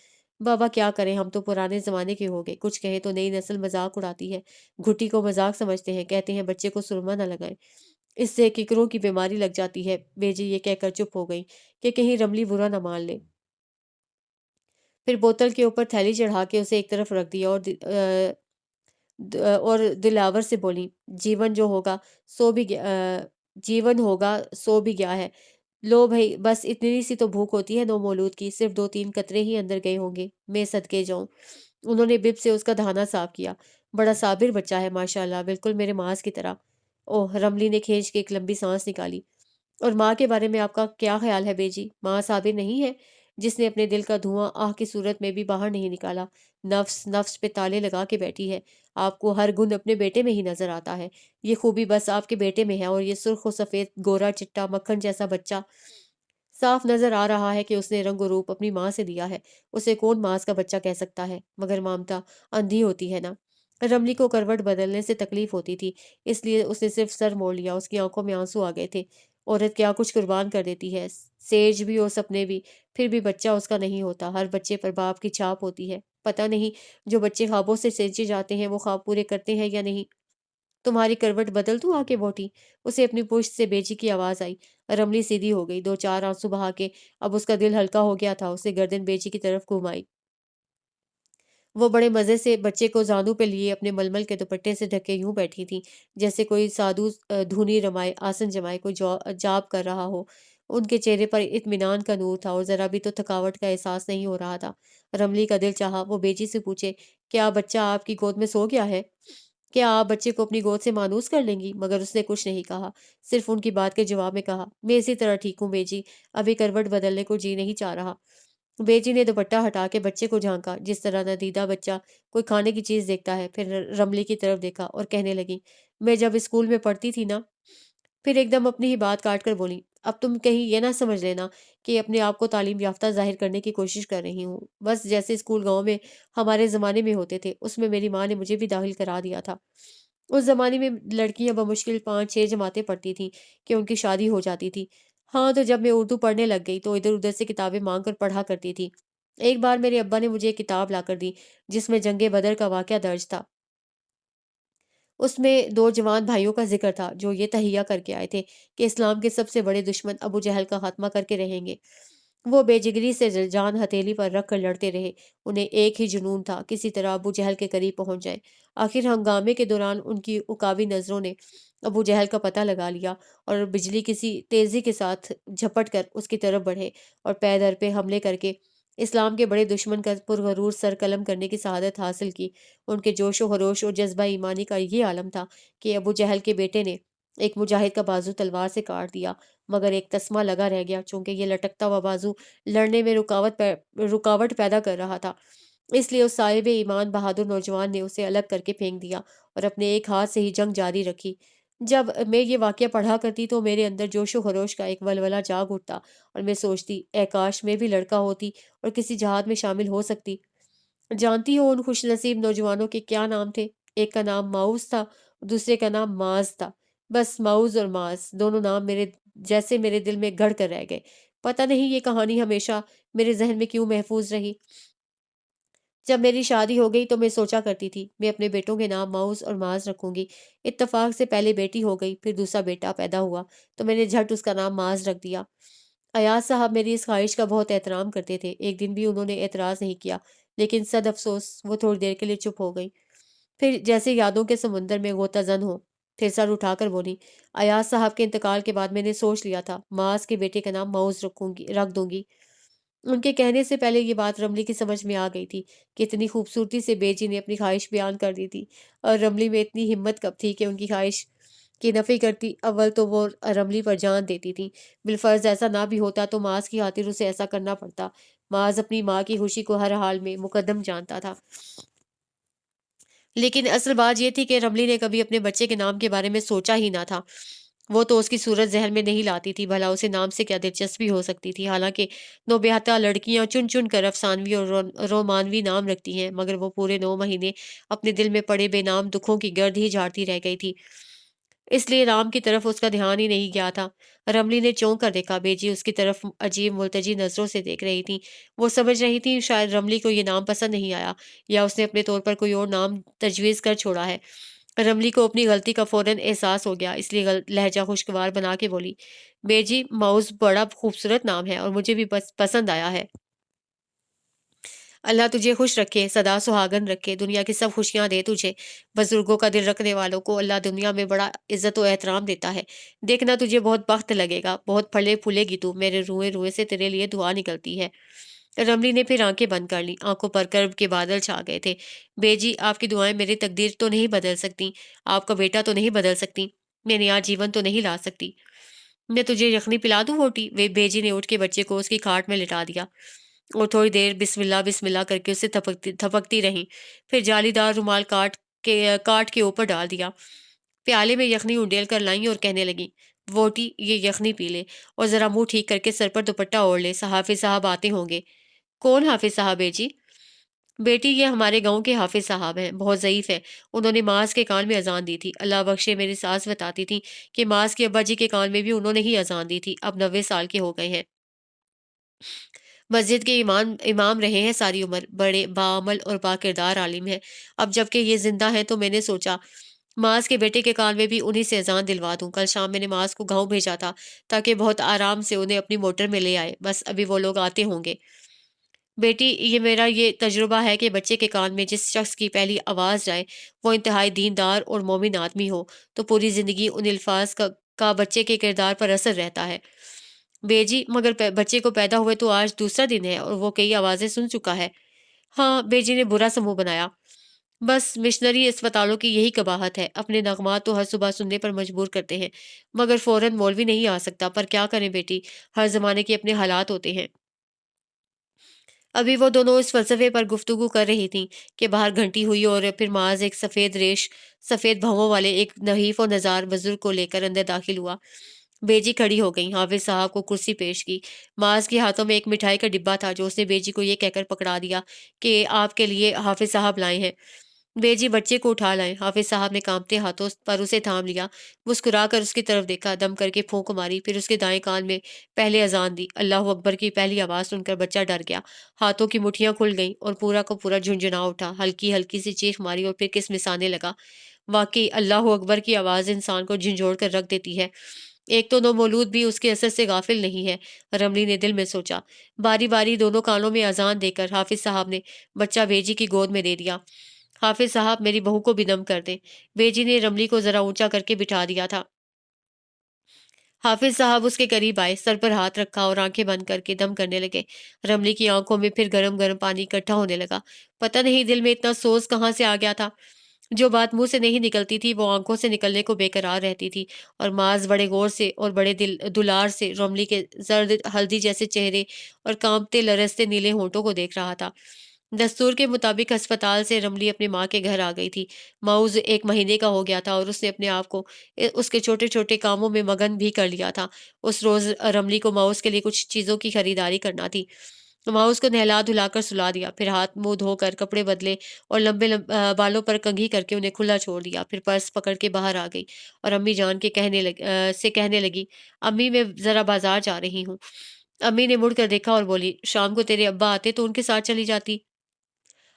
بابا کیا کریں، ہم تو پرانے زمانے کے ہو گئے، کچھ کہیں تو نئی نسل مذاق اڑاتی ہے۔ گھٹی کو مذاق سمجھتے ہیں، کہتے ہیں بچے کو سرما نہ لگائیں، اس سے ککروں کی بیماری لگ جاتی ہے۔ بیجی یہ کہہ کر چپ ہو گئی کہ کہیں رملی برا نہ مان لے۔ پھر بوتل کے اوپر تھیلی چڑھا کے اسے ایک طرف رکھ دیا، اور دلاور سے بولی، جیون جو ہوگا سو بھی جیون ہوگا سو بھی گیا ہے۔ لو بھائی، بس اتنی سی تو بھوک ہوتی ہے نو مولود کی، صرف 2-3 قطرے ہی اندر گئے ہوں گے، میں صدقے جاؤں۔ انہوں نے بب سے اس کا دھانا صاف کیا۔ بڑا صابر بچہ ہے ماشاءاللہ، بالکل میرے ماس کی طرح۔ اوہ، رملی نے کھینچ کے ایک لمبی سانس نکالی۔ اور ماں کے بارے میں آپ کا کیا خیال ہے بیجی؟ ماں صابر نہیں ہے، جس نے اپنے دل کا دھواں آہ کی صورت میں بھی باہر نہیں نکالا۔ نفس نفس پہ تالے لگا کے بیٹھی ہے۔ آپ کو ہر گن اپنے بیٹے میں ہی نظر آتا ہے۔ یہ خوبی بس آپ کے بیٹے میں ہے، اور یہ سرخ و سفید، گورا چٹا مکھن جیسا بچہ، صاف نظر آ رہا ہے کہ اس نے رنگ و روپ اپنی ماں سے دیا ہے۔ اسے کون ماس کا بچہ کہہ سکتا ہے؟ مگر مامتا اندھی ہوتی ہے نا۔ رملی کو کروٹ بدلنے سے تکلیف ہوتی تھی، اس لیے اس نے صرف سر موڑ لیا۔ اس کی آنکھوں میں آنسو آ گئے تھے۔ عورت کیا کچھ قربان کر دیتی ہے، سیج بھی اور سپنے بھی، پھر بھی بچہ اس کا نہیں ہوتا۔ ہر بچے پر باپ کی چھاپ ہوتی ہے۔ پتہ نہیں جو بچے خوابوں سے سینچے جاتے ہیں وہ خواب پورے کرتے ہیں یا نہیں۔ تمہاری کروٹ بدل دوں آ کے بوٹی؟ اسے اپنی پشت سے بیجی کی آواز آئی۔ رملی سیدھی ہو گئی، 2-4 آنسو بہا کے اب اس کا دل ہلکا ہو گیا تھا۔ اسے گردن بیجی کی طرف گھمائی۔ وہ بڑے مزے سے بچے کو زانوں پہ لیے اپنے ململ کے دوپٹے سے ڈھکے یوں بیٹھی تھی جیسے کوئی سادھو دھونی رمائے، آسن جمائے، کوئی جاب کر رہا ہو۔ ان کے چہرے پر اطمینان کا نور تھا، اور ذرا بھی تو تھکاوٹ کا احساس نہیں ہو رہا تھا۔ رملی کا دل چاہا وہ بیجی سے پوچھے، کیا بچہ آپ کی گود میں سو گیا ہے؟ کیا آپ بچے کو اپنی گود سے مانوس کر لیں گی؟ مگر اس نے کچھ نہیں کہا، صرف ان کی بات کے جواب میں کہا، میں اسی طرح ٹھیک ہوں بیجی، ابھی کروٹ بدلنے کو جی نہیں چاہ رہا۔ بیجی نے دوپٹہ ہٹا کے بچے کو جھانکا، جس طرح ندیدہ بچہ کوئی کھانے کی چیز دیکھتا ہے۔ پھر رملی کی طرف دیکھا اور کہنے لگی، میں جب اسکول میں پڑھتی تھی نا۔ پھر ایک دم اپنی ہی بات کاٹ کر بولی، اب تم کہیں یہ نہ سمجھ لینا کہ اپنے آپ کو تعلیم یافتہ ظاہر کرنے کی کوشش کر رہی ہوں۔ بس جیسے اسکول گاؤں میں ہمارے زمانے میں ہوتے تھے، اس میں میری ماں نے مجھے بھی داخل کرا دیا تھا۔ اس زمانے میں لڑکیاں بمشکل 5-6 جماعتیں پڑھتی تھیں کہ ان کی شادی ہو جاتی تھی۔ ہاں، تو جب میں اردو پڑھنے لگ گئی تو ادھر ادھر سے کتابیں مانگ کر پڑھا کرتی تھی۔ ایک بار میرے ابا نے مجھے ایک کتاب لا کر دی جس میں جنگ بدر کا واقعہ درج تھا۔ اس میں 2 جوان بھائیوں کا ذکر تھا جو یہ تہیہ کر کے آئے تھے کہ اسلام کے سب سے بڑے دشمن ابو جہل کا خاتمہ کر کے رہیں گے۔ وہ بے جگری سے جان ہتھیلی پر رکھ کر لڑتے رہے۔ انہیں ایک ہی جنون تھا، کسی طرح ابو جہل کے قریب پہنچ جائیں۔ آخر ہنگامے کے دوران ان کی عقابی نظروں نے ابو جہل کا پتہ لگا لیا، اور بجلی کسی تیزی کے ساتھ جھپٹ کر اس کی طرف بڑھے اور پے در پہ حملے کر کے اسلام کے بڑے دشمن کا پرغرور سر قلم کرنے کی سعادت حاصل کی۔ ان کے جوش و خروش اور جذبہ ایمانی کا یہ عالم تھا کہ ابو جہل کے بیٹے نے ایک مجاہد کا بازو تلوار سے کاٹ دیا، مگر ایک تسمہ لگا رہ گیا، چونکہ یہ لٹکتا ہوا بازو لڑنے میں رکاوٹ پیدا کر رہا تھا۔ اس لیے اس صاحب ایمان بہادر نوجوان نے اسے الگ کر کے پھینک دیا اور اپنے ایک ہاتھ سے ہی جنگ جاری رکھی۔ جب میں یہ واقعہ پڑھا کرتی تو میرے اندر جوش و خروش کا ایک ولولہ جاگ اٹھتا، اور میں سوچتی، اے کاش میں بھی لڑکا ہوتی اور کسی جہاد میں شامل ہو سکتی۔ جانتی ہو ان خوش نصیب نوجوانوں کے کیا نام تھے؟ ایک کا نام ماؤز تھا، دوسرے کا نام ماز تھا۔ بس ماؤز اور ماز دونوں نام میرے دل میں گڑ کر رہ گئے۔ پتہ نہیں یہ کہانی ہمیشہ میرے ذہن میں کیوں محفوظ رہی۔ جب میری شادی ہو گئی تو میں سوچا کرتی تھی میں اپنے بیٹوں کے نام ماؤز اور ماز رکھوں گی۔ اتفاق سے پہلے بیٹی ہو گئی، پھر دوسرا بیٹا پیدا ہوا تو میں نے جھٹ اس کا نام ماز رکھ دیا۔ ایاز صاحب میری اس خواہش کا بہت احترام کرتے تھے، ایک دن بھی انہوں نے اعتراض نہیں کیا، لیکن صد افسوس وہ تھوڑی دیر کے لیے چپ ہو گئی، پھر جیسے یادوں کے سمندر میں غوطہ زن ہو، پھر سر اٹھا کر بولی، ایاز صاحب کے انتقال کے بعد میں نے سوچ لیا تھا ماز کے بیٹے کا نام ماؤز رکھ دوں گی۔ ان کے کہنے سے پہلے یہ بات رملی کی سمجھ میں آ گئی تھی کہ اتنی خوبصورتی سے بے جی نے اپنی خواہش بیان کر دی تھی، اور رملی میں اتنی ہمت کب تھی کہ ان کی خواہش کی نفی کرتی۔ اول تو وہ رملی پر جان دیتی تھی، بالفرض ایسا نہ بھی ہوتا تو معاذ کی خاطر اسے ایسا کرنا پڑتا۔ معاذ اپنی ماں کی خوشی کو ہر حال میں مقدم جانتا تھا، لیکن اصل بات یہ تھی کہ رملی نے کبھی اپنے بچے کے نام کے بارے میں سوچا ہی نہ تھا۔ وہ تو اس کی صورت ذہن میں نہیں لاتی تھی، بھلا اسے نام سے کیا دلچسپی ہو سکتی تھی؟ حالانکہ نوبہتہ لڑکیاں چن چن کر افسانوی اور رومانوی نام رکھتی ہیں، مگر وہ پورے 9 مہینے اپنے دل میں پڑے بے نام دکھوں کی گرد ہی جھاڑتی رہ گئی تھی، اس لیے نام کی طرف اس کا دھیان ہی نہیں گیا تھا۔ رملی نے چونک کر دیکھا، بیجی اس کی طرف عجیب ملتجی نظروں سے دیکھ رہی تھی۔ وہ سمجھ رہی تھی شاید رملی کو یہ نام پسند نہیں آیا، یا اس نے اپنے طور پر کوئی اور نام تجویز کر چھوڑا ہے۔ رملی کو اپنی غلطی کا فوراً احساس ہو گیا، اس لیے لہجہ خوشگوار بنا کے بولی، بیجی ماؤز بڑا خوبصورت نام ہے اور مجھے بھی پسند آیا ہے۔ اللہ تجھے خوش رکھے، سدا سہاگن رکھے، دنیا کی سب خوشیاں دے تجھے۔ بزرگوں کا دل رکھنے والوں کو اللہ دنیا میں بڑا عزت و احترام دیتا ہے۔ دیکھنا تجھے بہت بخت لگے گا، بہت پھلے پھولے گی تو، میرے روئے روئے سے تیرے لیے دعا نکلتی ہے۔ رملی نے پھر آنکھیں بند کر لی، آنکھوں پر کرب کے بادل چھا گئے تھے۔ بیجی آپ کی دعائیں میری تقدیر تو نہیں بدل سکتی، آپ کا بیٹا تو نہیں بدل سکتی، میں نیا جیون تو نہیں لا سکتی۔ میں تجھے یخنی پلا دوں روٹی؟ بیجی نے اٹھ کے بچے کو اس کی کھاٹ میں لٹا دیا اور تھوڑی دیر بسم اللہ کر کے اسے تھپکتی رہی، پھر جالی دار رومال کاٹ کے اوپر ڈال دیا، پیالے میں یخنی انڈیل کر لائیں اور کہنے لگی، ووٹی یہ یخنی پی لے اور ذرا منہ ٹھیک کر کے سر پر دوپٹہ اوڑھ لے، حافظ صاحب آتے ہوں گے۔ کون حافظ صاحب ہے جی؟ بیٹی یہ ہمارے گاؤں کے حافظ صاحب ہیں، بہت ضعیف ہیں، انہوں نے معاذ کے کان میں اذان دی تھی۔ اللہ بخشے میری ساس بتاتی تھی کہ معاذ کے ابا جی کے کان میں بھی انہوں نے ہی اذان دی تھی، اب 90 سال کے ہو گئے ہیں، مسجد کے امام رہے ہیں ساری عمر، بڑے باعمل اور با کردار عالم ہیں۔ اب جب کہ یہ زندہ ہیں تو میں نے سوچا معاذ کے بیٹے کے کان میں بھی انہی سے اذان دلوا دوں۔ کل شام میں نے معاذ کو گاؤں بھیجا تھا تاکہ بہت آرام سے انہیں اپنی موٹر میں لے آئے، بس ابھی وہ لوگ آتے ہوں گے۔ بیٹی یہ میرا یہ تجربہ ہے کہ بچے کے کان میں جس شخص کی پہلی آواز جائے وہ انتہائی دیندار اور مومن آدمی ہو تو پوری زندگی ان الفاظ کا بچے کے کردار پر اثر رہتا ہے۔ بیجی مگر بچے کو پیدا ہوئے تو آج دوسرا دن ہے اور وہ کئی آوازیں سن چکا ہے۔ ہاں، بیجی نے برا سا منہ بنایا، بس مشنری اسپتالوں کی یہی قباحت ہے، اپنے نغمات تو ہر صبح سننے پر مجبور کرتے ہیں، مگر فوراً مولوی نہیں آ سکتا، پر کیا کریں بیٹی، ہر زمانے کے اپنے حالات ہوتے ہیں۔ ابھی وہ دونوں اس فلسفے پر گفتگو کر رہی تھیں کہ باہر گھنٹی ہوئی اور پھر معاذ ایک سفید بھووں والے ایک نحیف و نزار بزرگ کو لے کر اندر داخل ہوا۔ بیجی کھڑی ہو گئی، حافظ صاحب کو کرسی پیش کی۔ معاذ کے ہاتھوں میں ایک مٹھائی کا ڈبہ تھا جو اس نے بیجی کو یہ کہہ کر پکڑا دیا کہ آپ کے لیے حافظ صاحب لائے ہیں۔ بیجی بچے کو اٹھا لائیں، حافظ صاحب نے کانپتے ہاتھوں پر اسے تھام لیا، مسکرا کر اس کی طرف دیکھا، دم کر کے پھونک ماری، پھر اس کے دائیں کان میں پہلے اذان دی۔ اللہ اکبر کی پہلی آواز سن کر بچہ ڈر گیا، ہاتھوں کی مٹھیاں کھل گئیں اور پورا کا پورا جھنجھنا اٹھا، ہلکی ہلکی سی چیخ ماری اور پھر کسمسانے لگا۔ واقعی اللہ اکبر کی آواز انسان کو جھنجھوڑ کر رکھ دیتی ہے، ایک تو نومولود بھی اس کے اثر سے غافل نہیں ہے، رملی نے دل میں سوچا۔ باری باری دونوں کانوں میں اذان دے کر حافظ صاحب نے بچہ بیجی کی گود میں دے دیا۔ حافظ صاحب میری بہو کو بھی دم کر دیں۔ بیجی نے رملی کو ذرا اونچا کر کے بٹھا دیا تھا۔ حافظ صاحب اس کے قریب آئے، سر پر ہاتھ رکھا اور آنکھیں بند کر کے دم کرنے لگے۔ رملی کی آنکھوں میں پھر گرم گرم پانی اکٹھا ہونے لگا، پتہ نہیں دل میں اتنا سوز کہاں سے آ گیا تھا۔ جو بات منہ سے نہیں نکلتی تھی وہ آنکھوں سے نکلنے کو بے قرار رہتی تھی، اور معاذ بڑے غور سے اور بڑے دلار سے رملی کے زرد ہلدی جیسے چہرے اور کانپتے لرزتے نیلے ہونٹوں کو دیکھ رہا تھا۔ دستور کے مطابق ہسپتال سے رملی اپنے ماں کے گھر آ گئی تھی۔ ماؤز 1 مہینے کا ہو گیا تھا اور اس نے اپنے آپ کو اس کے چھوٹے چھوٹے کاموں میں مگن بھی کر لیا تھا۔ اس روز رملی کو ماؤز کے لیے کچھ چیزوں کی خریداری کرنا تھی۔ ماؤز کو نہلا دھلا کر سلا دیا، پھر ہاتھ منہ دھو کر کپڑے بدلے اور لمبے بالوں پر کنگھی کر کے انہیں کھلا چھوڑ دیا، پھر پرس پکڑ کے باہر آ گئی اور امی جان کے کہنے لگی، امی میں ذرا بازار جا رہی ہوں۔ امی نے مڑ کر دیکھا اور بولی، شام کو تیرے ابا آتے تو ان کے ساتھ چلی جاتی۔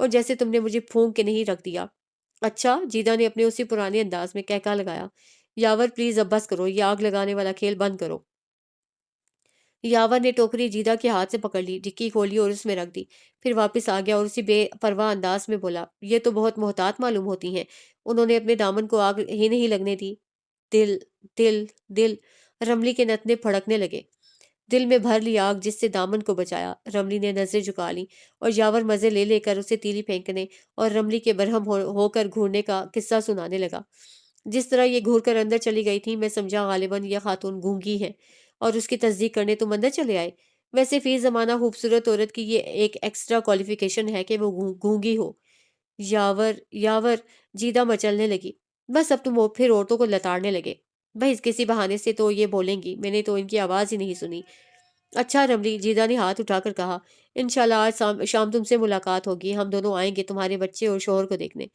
اور جیسے تم نے مجھے پھونک کے نہیں رکھ دیا۔ اچھا، جیدہ نے اپنے اسی پرانے انداز میں کہکا لگایا۔ یاور پلیز اب بس کرو، یہ آگ لگانے والا کھیل بند کرو۔ یاور نے ٹوکری جیدہ کے ہاتھ سے پکڑ لی، ڈکی کھولی اور اس میں رکھ دی، پھر واپس آ گیا اور اسی بے پرواہ انداز میں بولا، یہ تو بہت محتاط معلوم ہوتی ہیں، انہوں نے اپنے دامن کو آگ ہی نہیں لگنے دی۔ دل، دل، دل، رملی کے نتنے پھڑکنے لگے۔ دل میں بھر لی آگ جس سے دامن کو بچایا۔ رملی نے نظریں جھکا لی اور یاور مزے لے لے کر اسے تیلی پھینکنے اور رملی کے برہم ہو کر گھورنے کا قصہ سنانے لگا۔ جس طرح یہ گھور کر اندر چلی گئی تھی، میں سمجھا غالباً یہ خاتون گونگی ہے، اور اس کی تصدیق کرنے تم اندر چلے آئے۔ ویسے فی زمانہ خوبصورت عورت کی یہ ایک ایکسٹرا کوالیفیکیشن ہے کہ وہ گونگی ہو۔ یاور، یاور، جیدہ مچلنے لگی۔ بس اب تم پھر عورتوں کو لتاڑنے لگے۔ بھائی کسی بہانے سے تو یہ بولیں گی، میں نے تو ان کی آواز ہی نہیں سنی۔ اچھا رملی، جیدہ نے ہاتھ اٹھا کر کہا، انشاءاللہ آج شام تم سے ملاقات ہوگی، ہم دونوں آئیں گے تمہارے بچے اور شوہر کو دیکھنے۔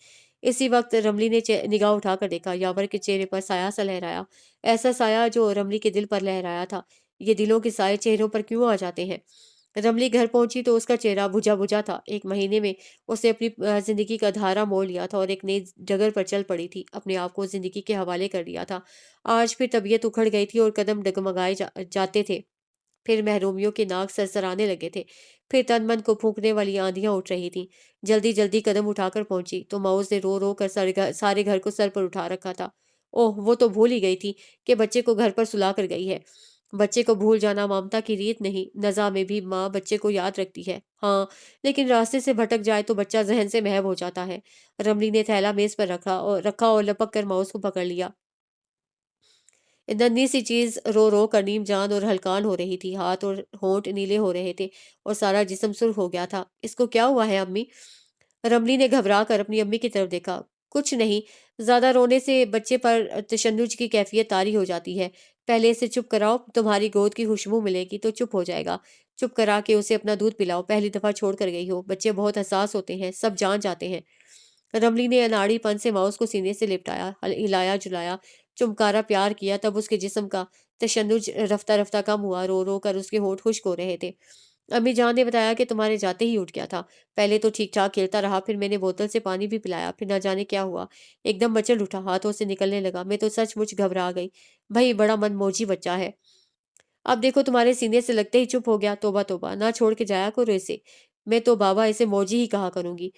اسی وقت رملی نے نگاہ اٹھا کر دیکھا، یاور کے چہرے پر سایہ سا لہرایا، ایسا سایہ جو رملی کے دل پر لہرایا تھا۔ یہ دلوں کے سائے چہروں پر کیوں آ جاتے ہیں؟ رملی گھر پہنچی تو اس کا چہرہ بجھا بجھا تھا۔ ایک مہینے میں اس نے اپنی زندگی کا دھارا موڑ لیا تھا اور ایک نئی ڈگر پر چل پڑی تھی، اپنے آپ کو زندگی کے حوالے کر دیا تھا۔ آج پھر طبیعت اکھڑ گئی تھی اور قدم ڈگمگائے جاتے تھے، پھر محرومیوں کے ناک سرسرانے لگے تھے، پھر تن من کو پھونکنے والی آندیاں اٹھ رہی تھیں۔ جلدی جلدی قدم اٹھا کر پہنچی تو ماؤز نے رو رو کر سارے گھر کو سر پر اٹھا رکھا تھا۔ اوہ، وہ تو بھول ہی گئی تھی کہ بچے کو گھر پر سلا کر گئی ہے۔ بچے کو بھول جانا ممتا کی ریت نہیں، نزا میں بھی ماں بچے کو یاد رکھتی ہے، ہاں، لیکن راستے سے بھٹک جائے تو بچہ ذہن سے محو ہو جاتا ہے۔ رملی نے تھیلا میز پر رکھا اور لپک کر ماؤس کو پکڑ لیا۔ ننھی سی چیز رو رو کر نیم جان اور ہلکان ہو رہی تھی، ہاتھ اور ہونٹ نیلے ہو رہے تھے اور سارا جسم سرخ ہو گیا تھا۔ اس کو کیا ہوا ہے امی؟ رملی نے گھبرا کر اپنی امی کی طرف دیکھا۔ کچھ نہیں، زیادہ رونے سے بچے پر تشنج کی کیفیت طاری ہو جاتی ہے، پہلے اسے چپ کراؤ، تمہاری گود کی خوشبو ملے گی تو چپ ہو جائے گا، چپ کرا کے اسے اپنا دودھ پلاؤ، پہلی دفعہ چھوڑ کر گئی ہو، بچے بہت حساس ہوتے ہیں، سب جان جاتے ہیں۔ رملی نے اناڑی پن سے ماؤس کو سینے سے لپٹایا، ہلایا جلایا، چمکارا پیار کیا، تب اس کے جسم کا تشنج رفتہ رفتہ کم ہوا، رو رو کر اس کے ہونٹ خشک ہو رہے تھے۔ امی جان نے بتایا کہ تمہارے جاتے ہی اٹھ گیا تھا، پہلے تو ٹھیک ٹھاک کھیلتا رہا، پھر میں نے بوتل سے پانی بھی پلایا، پھر نہ جانے کیا ہوا، ایک دم مچل اٹھا، ہاتھوں سے نکلنے لگا، میں تو سچ مچ گھبرا گئی۔ بھائی بڑا من موجی بچہ ہے، اب دیکھو تمہارے سینے سے لگتے ہی چپ ہو گیا، توبہ توبہ، نہ چھوڑ کے جایا کرو اسے، میں تو بابا اسے موجی ہی کہا کروں گی۔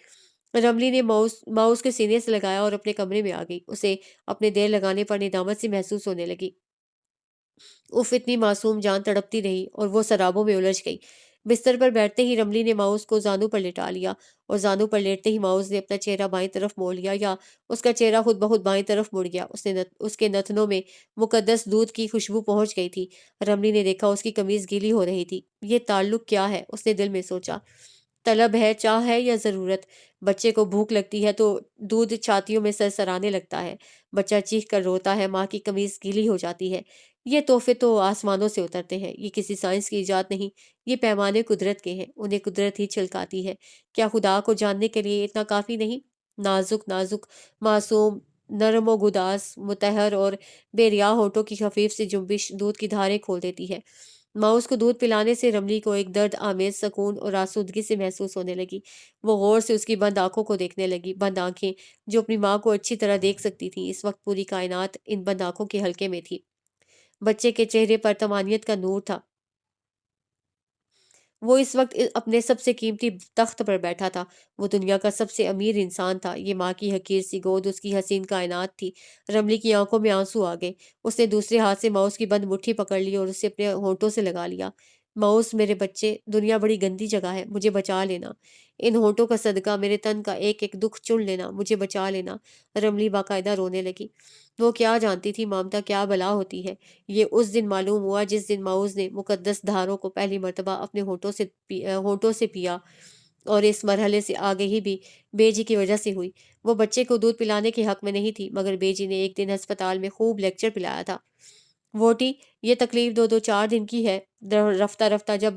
رملی نے ماؤس کے سینے سے لگایا اور اپنے کمرے میں آ گئی، اسے اپنے دیر لگانے پر ندامت سی محسوس ہونے لگی۔ اف، اتنی معصوم جان تڑپتی رہی اور وہ سرابوں میں الجھ گئی۔ بستر پر بیٹھتے ہی رملی نے ماؤس کو زانو پر لٹا لیا اور زانو پر لیٹتے ہی ماؤس نے اپنا چہرہ بائیں طرف موڑ لیا، یا اس کا چہرہ خود بخود بائیں طرف مڑ گیا۔ اس کے نتنوں میں مقدس دودھ کی خوشبو پہنچ گئی تھی۔ رملی نے دیکھا اس کی قمیض گیلی ہو رہی تھی۔ یہ تعلق کیا ہے؟ اس نے دل میں سوچا۔ طلب ہے، چاہ ہے یا ضرورت؟ بچے کو بھوک لگتی ہے تو دودھ چھاتیوں میں سرسرانے لگتا ہے، بچہ چیخ کر روتا ہے، ماں کی قمیض گیلی ہو جاتی ہے۔ یہ تحفے تو آسمانوں سے اترتے ہیں، یہ کسی سائنس کی ایجاد نہیں، یہ پیمانے قدرت کے ہیں، انہیں قدرت ہی چھلکاتی ہے۔ کیا خدا کو جاننے کے لیے اتنا کافی نہیں؟ نازک نازک، معصوم، نرم و گداز، متحر اور بے ریا ہونٹوں کی خفیف سی جنبش دودھ کی دھاریں کھول دیتی ہے۔ ماؤس کو دودھ پلانے سے رملی کو ایک درد آمیز سکون اور آسودگی سے محسوس ہونے لگی۔ وہ غور سے اس کی بند آنکھوں کو دیکھنے لگی، بند آنکھیں جو اپنی ماں کو اچھی طرح دیکھ سکتی تھیں۔ اس وقت پوری کائنات ان بند آنکھوں کے حلقے میں تھی۔ بچے کے چہرے پر طمانینت کا نور تھا۔ وہ اس وقت اپنے سب سے قیمتی تخت پر بیٹھا تھا، وہ دنیا کا سب سے امیر انسان تھا، یہ ماں کی حقیر سی گود اس کی حسین کائنات تھی۔ رملی کی آنکھوں میں آنسو آ گئے، اس نے دوسرے ہاتھ سے ماؤس کی بند مٹھی پکڑ لی اور اسے اپنے ہونٹوں سے لگا لیا۔ ماؤس میرے بچے، دنیا بڑی گندی جگہ ہے، مجھے بچا لینا، ان ہونٹوں کا صدقہ میرے تن کا ایک ایک دکھ چن لینا، مجھے بچا لینا۔ رملی باقاعدہ رونے لگی۔ وہ کیا جانتی تھی مامتا کیا بلا ہوتی ہے۔ یہ اس دن معلوم ہوا جس دن ماؤز نے مقدس دھاروں کو پہلی مرتبہ اپنے ہونٹوں سے پیا، اور اس مرحلے سے آگے ہی بھی بیجی کی وجہ سے ہوئی۔ وہ بچے کو دودھ پلانے کے حق میں نہیں تھی، مگر بیجی نے ایک دن ہسپتال میں خوب لیکچر پلایا تھا۔ ووٹی، یہ تکلیف 2-4 دن کی ہے، رفتہ رفتہ جب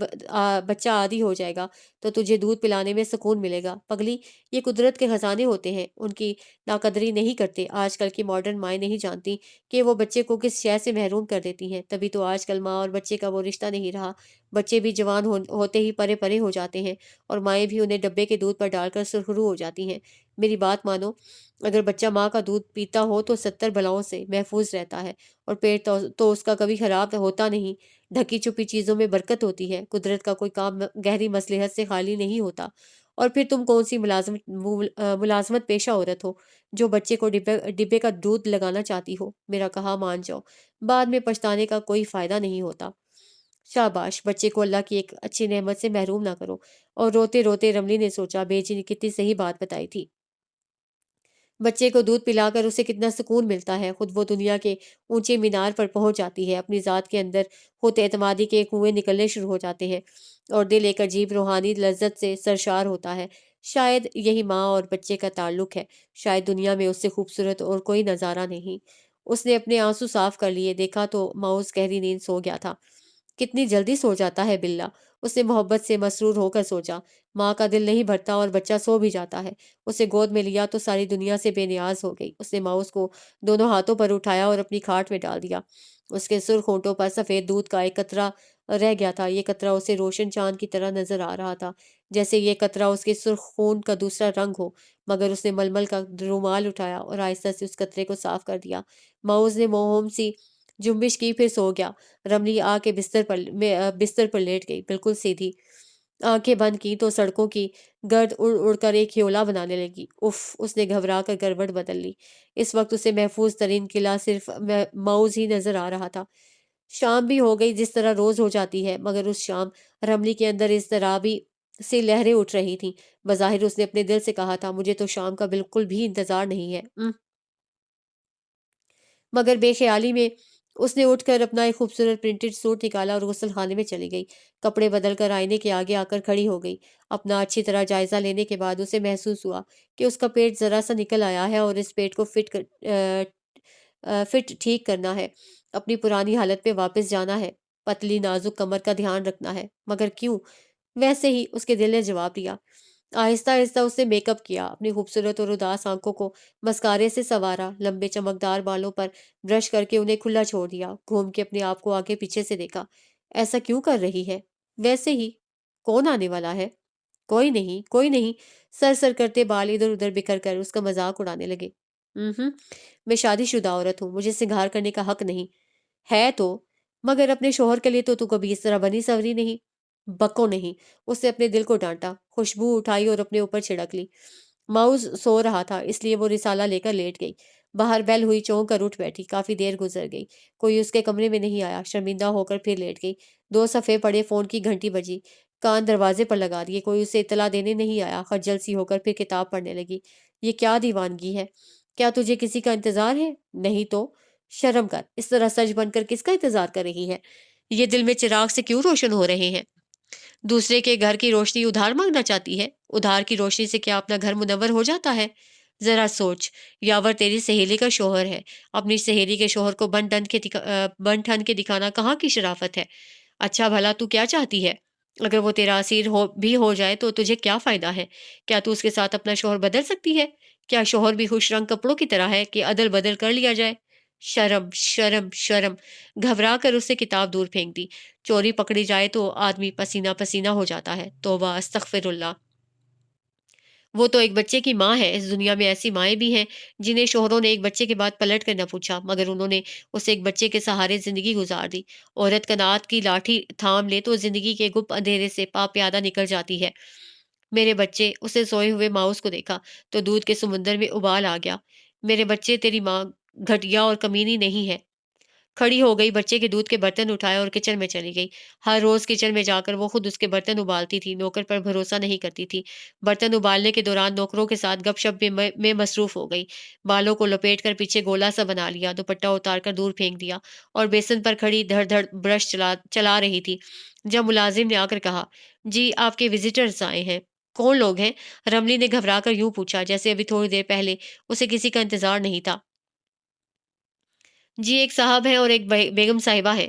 بچہ عادی ہو جائے گا تو تجھے دودھ پلانے میں سکون ملے گا۔ پگلی، یہ قدرت کے خزانے ہوتے ہیں، ان کی ناقدری نہیں کرتے۔ آج کل کی ماڈرن مائیں نہیں جانتی کہ وہ بچے کو کس شے سے محروم کر دیتی ہیں، تبھی تو آج کل ماں اور بچے کا وہ رشتہ نہیں رہا۔ بچے بھی جوان ہوتے ہی پرے پرے ہو جاتے ہیں، اور مائیں بھی انہیں ڈبے کے دودھ پر ڈال کر سرخرو ہو جاتی ہیں۔ میری بات مانو، اگر بچہ ماں کا دودھ پیتا ہو تو 70 بلاؤں سے محفوظ رہتا ہے، اور پیٹ تو اس کا کبھی خراب ہوتا نہیں۔ ڈھکی چھپی چیزوں میں برکت ہوتی ہے۔ قدرت کا کوئی کام گہری مصلحت سے خالی نہیں ہوتا۔ اور پھر تم کون سی ملازمت پیشہ عورت ہو جو بچے کو ڈبے کا دودھ لگانا چاہتی ہو؟ میرا کہا مان جاؤ، بعد میں پچھتانے کا کوئی فائدہ نہیں ہوتا۔ شاباش، بچے کو اللہ کی ایک اچھی نعمت سے محروم نہ کرو۔ اور روتے روتے رملی نے سوچا، بیجی نے کتنی صحیح بات بتائی تھی۔ بچے کو دودھ پلا کر اسے کتنا سکون ملتا ہے، خود وہ دنیا کے اونچے مینار پر پہنچ جاتی ہے، اپنی ذات کے اندر خود اعتمادی کے کنویں نکلنے شروع ہو جاتے ہیں، اور دل ایک عجیب روحانی لذت سے سرشار ہوتا ہے۔ شاید یہی ماں اور بچے کا تعلق ہے، شاید دنیا میں اس سے خوبصورت اور کوئی نظارہ نہیں۔ اس نے اپنے آنسو صاف کر لیے، دیکھا تو ماؤس گہری نیند سو گیا تھا۔ کتنی جلدی سو جاتا ہے بلا، اس نے محبت سے مسرور ہو کر سوچا۔ ماں کا دل نہیں بھرتا اور بچہ سو بھی جاتا ہے۔ اسے گود میں لیا تو ساری دنیا سے بے نیاز ہو گئی۔ اس نے ماؤس کو دونوں ہاتھوں پر اٹھایا اور اپنی کھاٹ میں ڈال دیا۔ اس کے سرخ ہونٹوں پر سفید دودھ کا ایک قطرہ رہ گیا تھا۔ یہ قطرہ اسے روشن چاند کی طرح نظر آ رہا تھا، جیسے یہ قطرہ اس کے سرخ خون کا دوسرا رنگ ہو۔ مگر اس نے ململ کا رومال اٹھایا اور آہستہ سے اس قطرے کو صاف کر دیا۔ ماؤس نے موہوم سی جنبش کی، پھر سو گیا۔ رملی آ کے بستر پر لیٹ گئی، بالکل سیدھی۔ آنکھیں بند کی تو سڑکوں کی گرد اڑ اڑ کر ایک ہیولا بنانے لگی۔ اف، اس نے گھبرا کر کروٹ بدل لی۔ اس وقت اسے محفوظ ترین قلعہ صرف ماؤز ہی نظر آ رہا تھا۔ شام بھی ہو گئی، جس طرح روز ہو جاتی ہے، مگر اس شام رملی کے اندر اضطرابی سی لہریں اٹھ رہی تھیں۔ بظاہر اس نے اپنے دل سے کہا تھا، مجھے تو شام کا بالکل بھی انتظار نہیں ہے۔ مگر بے خیالی میں اس نے اٹھ کر اپنا ایک خوبصورت پرنٹڈ سوٹ نکالا اور غسل خانے میں چلی گئی۔ کپڑے بدل کر آئینے کے آگے آ کر کھڑی ہو گئی۔ اپنا اچھی طرح جائزہ لینے کے بعد اسے محسوس ہوا کہ اس کا پیٹ ذرا سا نکل آیا ہے، اور اس پیٹ کو فٹ ٹھیک کرنا ہے، اپنی پرانی حالت پہ واپس جانا ہے، پتلی نازک کمر کا دھیان رکھنا ہے۔ مگر کیوں؟ ویسے ہی اس کے دل نے جواب دیا۔ آہستہ آہستہ اس نے میک اپ کیا، اپنی خوبصورت اور اداس آنکھوں کو مسکارے سے سنوارا، لمبے چمکدار بالوں پر برش کر کے انہیں کھلا چھوڑ دیا، گھوم کے اپنے آپ کو آگے پیچھے سے دیکھا۔ ایسا کیوں کر رہی ہے؟ ویسے ہی۔ کون آنے والا ہے؟ کوئی نہیں، کوئی نہیں۔ سر سر کرتے بال ادھر ادھر بکھر کر اس کا مذاق اڑانے لگے۔ میں شادی شدہ عورت ہوں، مجھے سنگار کرنے کا حق نہیں ہے تو، مگر اپنے شوہر کے لیے تو کبھی اس طرح بنی سوری نہیں۔ بکو نہیں، اس نے اپنے دل کو ڈانٹا، خوشبو اٹھائی اور اپنے اوپر چھڑک لی۔ ماؤز سو رہا تھا، اس لیے وہ رسالہ لے کر لیٹ گئی۔ باہر بیل ہوئی، چونک کر اٹھ بیٹھی۔ کافی دیر گزر گئی، کوئی اس کے کمرے میں نہیں آیا۔ شرمندہ ہو کر پھر لیٹ گئی۔ 2 صفحے پڑے، فون کی گھنٹی بجی، کان دروازے پر لگا دیے، کوئی اسے اطلاع دینے نہیں آیا۔ خجل سی ہو کر پھر کتاب پڑھنے لگی۔ یہ کیا دیوانگی ہے؟ کیا تجھے کسی کا انتظار ہے؟ نہیں تو شرم کر، اس طرح سچ بن کر کس کا انتظار کر رہی ہے؟ یہ دل میں چراغ سے کیوں روشن ہو رہے ہیں؟ دوسرے کے گھر کی روشنی ادھار مانگنا چاہتی ہے؟ ادھار کی روشنی سے کیا اپنا گھر منور ہو جاتا ہے؟ ذرا سوچ، یاور تیری سہیلی کا شوہر ہے، اپنی سہیلی کے شوہر کو بن ٹھن کے دکھانا کہاں کی شرافت ہے؟ اچھا بھلا تو کیا چاہتی ہے؟ اگر وہ تیرا اسیر ہو جائے تو تجھے کیا فائدہ ہے؟ کیا تو اس کے ساتھ اپنا شوہر بدل سکتی ہے؟ کیا شوہر بھی خوش رنگ کپڑوں کی طرح ہے کہ عدل بدل کر لیا جائے؟ شرم شرم شرم! گھبرا کر اس سے کتاب دور پھینک دی۔ چوری پکڑی جائے تو آدمی پسینہ پسینہ ہو جاتا ہے۔ توبہ، استغفر اللہ! وہ تو ایک بچے کی ماں ہے۔ اس دنیا میں ایسی مائیں بھی ہیں جنہیں شوہروں نے ایک بچے کے بعد پلٹ کر نہ پوچھا، مگر انہوں نے اسے ایک بچے کے سہارے زندگی گزار دی۔ عورت کنات کی لاٹھی تھام لے تو زندگی کے گپ اندھیرے سے پا پیادہ نکل جاتی ہے۔ میرے بچے! اسے سوئے ہوئے ماؤس کو دیکھا تو دودھ کے سمندر میں ابال آ گیا۔ میرے بچے، تیری ماں گھٹیا اور کمینی نہیں ہے۔ کھڑی ہو گئی، بچے کے دودھ کے برتن اٹھائے اور کچن میں چلی گئی۔ ہر روز کچن میں جا کر وہ خود اس کے برتن ابالتی تھی، نوکر پر بھروسہ نہیں کرتی تھی۔ برتن ابالنے کے دوران نوکروں کے ساتھ گپ شپ میں مصروف ہو گئی۔ بالوں کو لپیٹ کر پیچھے گولا سا بنا لیا، دوپٹہ اتار کر دور پھینک دیا، اور بیسن پر کھڑی دھڑ دھڑ برش چلا رہی تھی جب ملازم نے آ کر کہا، جی آپ کے وزٹرز آئے ہیں۔ کون لوگ ہیں؟ رملی نے گھبرا کر یوں پوچھا جیسے ابھی تھوڑی دیر پہلے اسے کسی کا انتظار نہیں تھا۔ جی ایک صاحب ہیں اور ایک بیگم صاحبہ ہے۔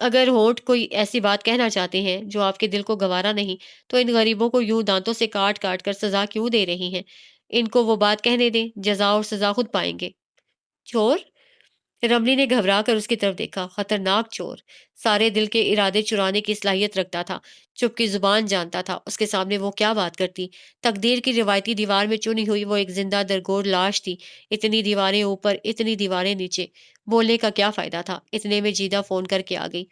اگر ہونٹ کوئی ایسی بات کہنا چاہتے ہیں جو آپ کے دل کو گوارا نہیں، تو ان غریبوں کو یوں دانتوں سے کاٹ کاٹ کر سزا کیوں دے رہی ہیں؟ ان کو وہ بات کہنے دیں، جزا اور سزا خود پائیں گے۔ چور؟ رملی نے گھبرا کر اس کی طرف دیکھا۔ خطرناک چور، سارے دل کے ارادے چرانے کی صلاحیت رکھتا تھا، چپ کی زبان جانتا تھا۔ اس کے سامنے وہ کیا بات کرتی؟ تقدیر کی روایتی دیوار میں چنی ہوئی وہ ایک زندہ درگور لاش تھی، اتنی دیواریں اوپر، اتنی دیواریں نیچے۔ بولنے کا کیا فائدہ تھا؟ اتنے میں جیدہ فون کر کے آ گئی۔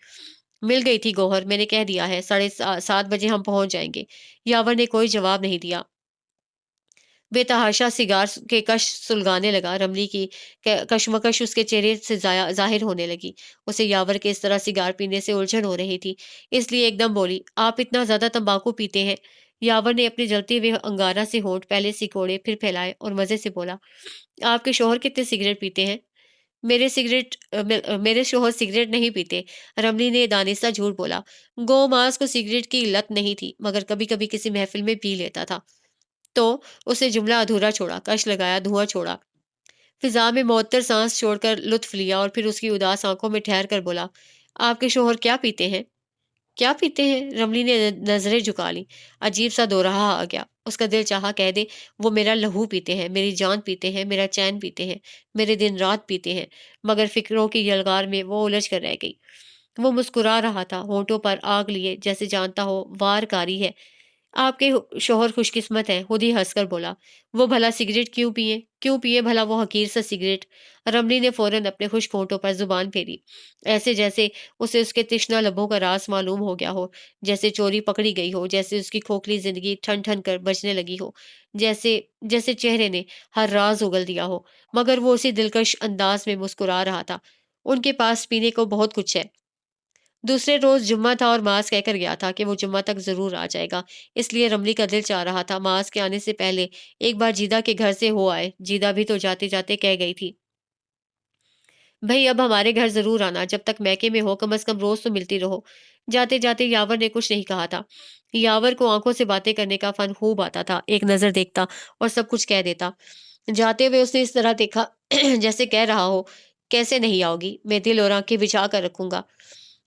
مل گئی تھی گوہر، میں نے کہہ دیا ہے 7:30 ہم پہنچ جائیں گے۔ یاور نے کوئی جواب نہیں دیا، بے تحاشا سگار کے کش سلگانے لگا۔ رملی کی کشمکش اس کے چہرے سے ظاہر ہونے لگی۔ اسے یاور کے اس طرح سگار پینے سے الجھن ہو رہی تھی، اس لیے ایک دم بولی، آپ اتنا زیادہ تمباکو پیتے ہیں؟ یاور نے اپنے جلتے ہوئے انگارہ سے ہونٹ پہلے سکوڑے پھر پھیلائے اور مزے سے بولا، آپ کے شوہر کتنے سگریٹ پیتے ہیں؟ میرے شوہر سگریٹ نہیں پیتے۔ رملی نے دانستہ جھوٹ بولا۔ گو ماس کو سگریٹ کی لت نہیں تھی، مگر کبھی کبھی کسی محفل میں پی لیتا تھا۔ تو اسے جملہ ادھورا چھوڑا، کش لگایا، دھواں چھوڑا، فضا میں معطر سانس چھوڑ کر لطف لیا اور پھر اس کی اداس آنکھوں میں ٹھہر کر بولا، آپ کے شوہر کیا پیتے ہیں؟ کیا پیتے ہیں؟ رملی نے نظریں جھکا لی۔ عجیب سا دو رہا آ گیا۔ اس کا دل چاہا کہہ دے، وہ میرا لہو پیتے ہیں، میری جان پیتے ہیں، میرا چین پیتے ہیں، میرے دن رات پیتے ہیں، مگر فکروں کی یلغار میں وہ الجھ کر رہ گئی۔ وہ مسکرا رہا تھا، ہونٹوں پر آگ لیے، جیسے جانتا ہو وار کاری ہے۔ آپ کے شوہر خوش قسمت ہیں، خود ہی ہنس کر بولا۔ وہ بھلا سگریٹ کیوں پیے بھلا وہ حقیر سا سگریٹ؟ رملی نے فوراً اپنے خشک ہونٹوں پر زبان پھیری، ایسے جیسے اسے اس کے تشنہ لبوں کا راز معلوم ہو گیا ہو، جیسے چوری پکڑی گئی ہو، جیسے اس کی کھوکھلی زندگی ٹھن ٹھن کر بجنے لگی ہو، جیسے چہرے نے ہر راز اگل دیا ہو، مگر وہ اسی دلکش انداز میں مسکرا رہا تھا۔ ان کے پاس پینے کو بہت کچھ ہے۔ دوسرے روز جمعہ تھا اور معاذ کہہ کر گیا تھا کہ وہ جمعہ تک ضرور آ جائے گا، اس لیے رملی کا دل چاہ رہا تھا معاذ کے آنے سے پہلے ایک بار جیدہ کے گھر سے ہو آئے۔ جیدہ بھی تو جاتے جاتے کہہ گئی تھی، بھئی اب ہمارے گھر ضرور آنا، جب تک میکے میں ہو کم از کم روز تو ملتی رہو۔ جاتے جاتے یاور نے کچھ نہیں کہا تھا۔ یاور کو آنکھوں سے باتیں کرنے کا فن خوب آتا تھا، ایک نظر دیکھتا اور سب کچھ کہہ دیتا۔ جاتے ہوئے اس نے اس طرح دیکھا جیسے کہہ رہا ہو، کیسے نہیں آؤ گی، میں دل اور آنکھیں بچھا کر رکھوں گا۔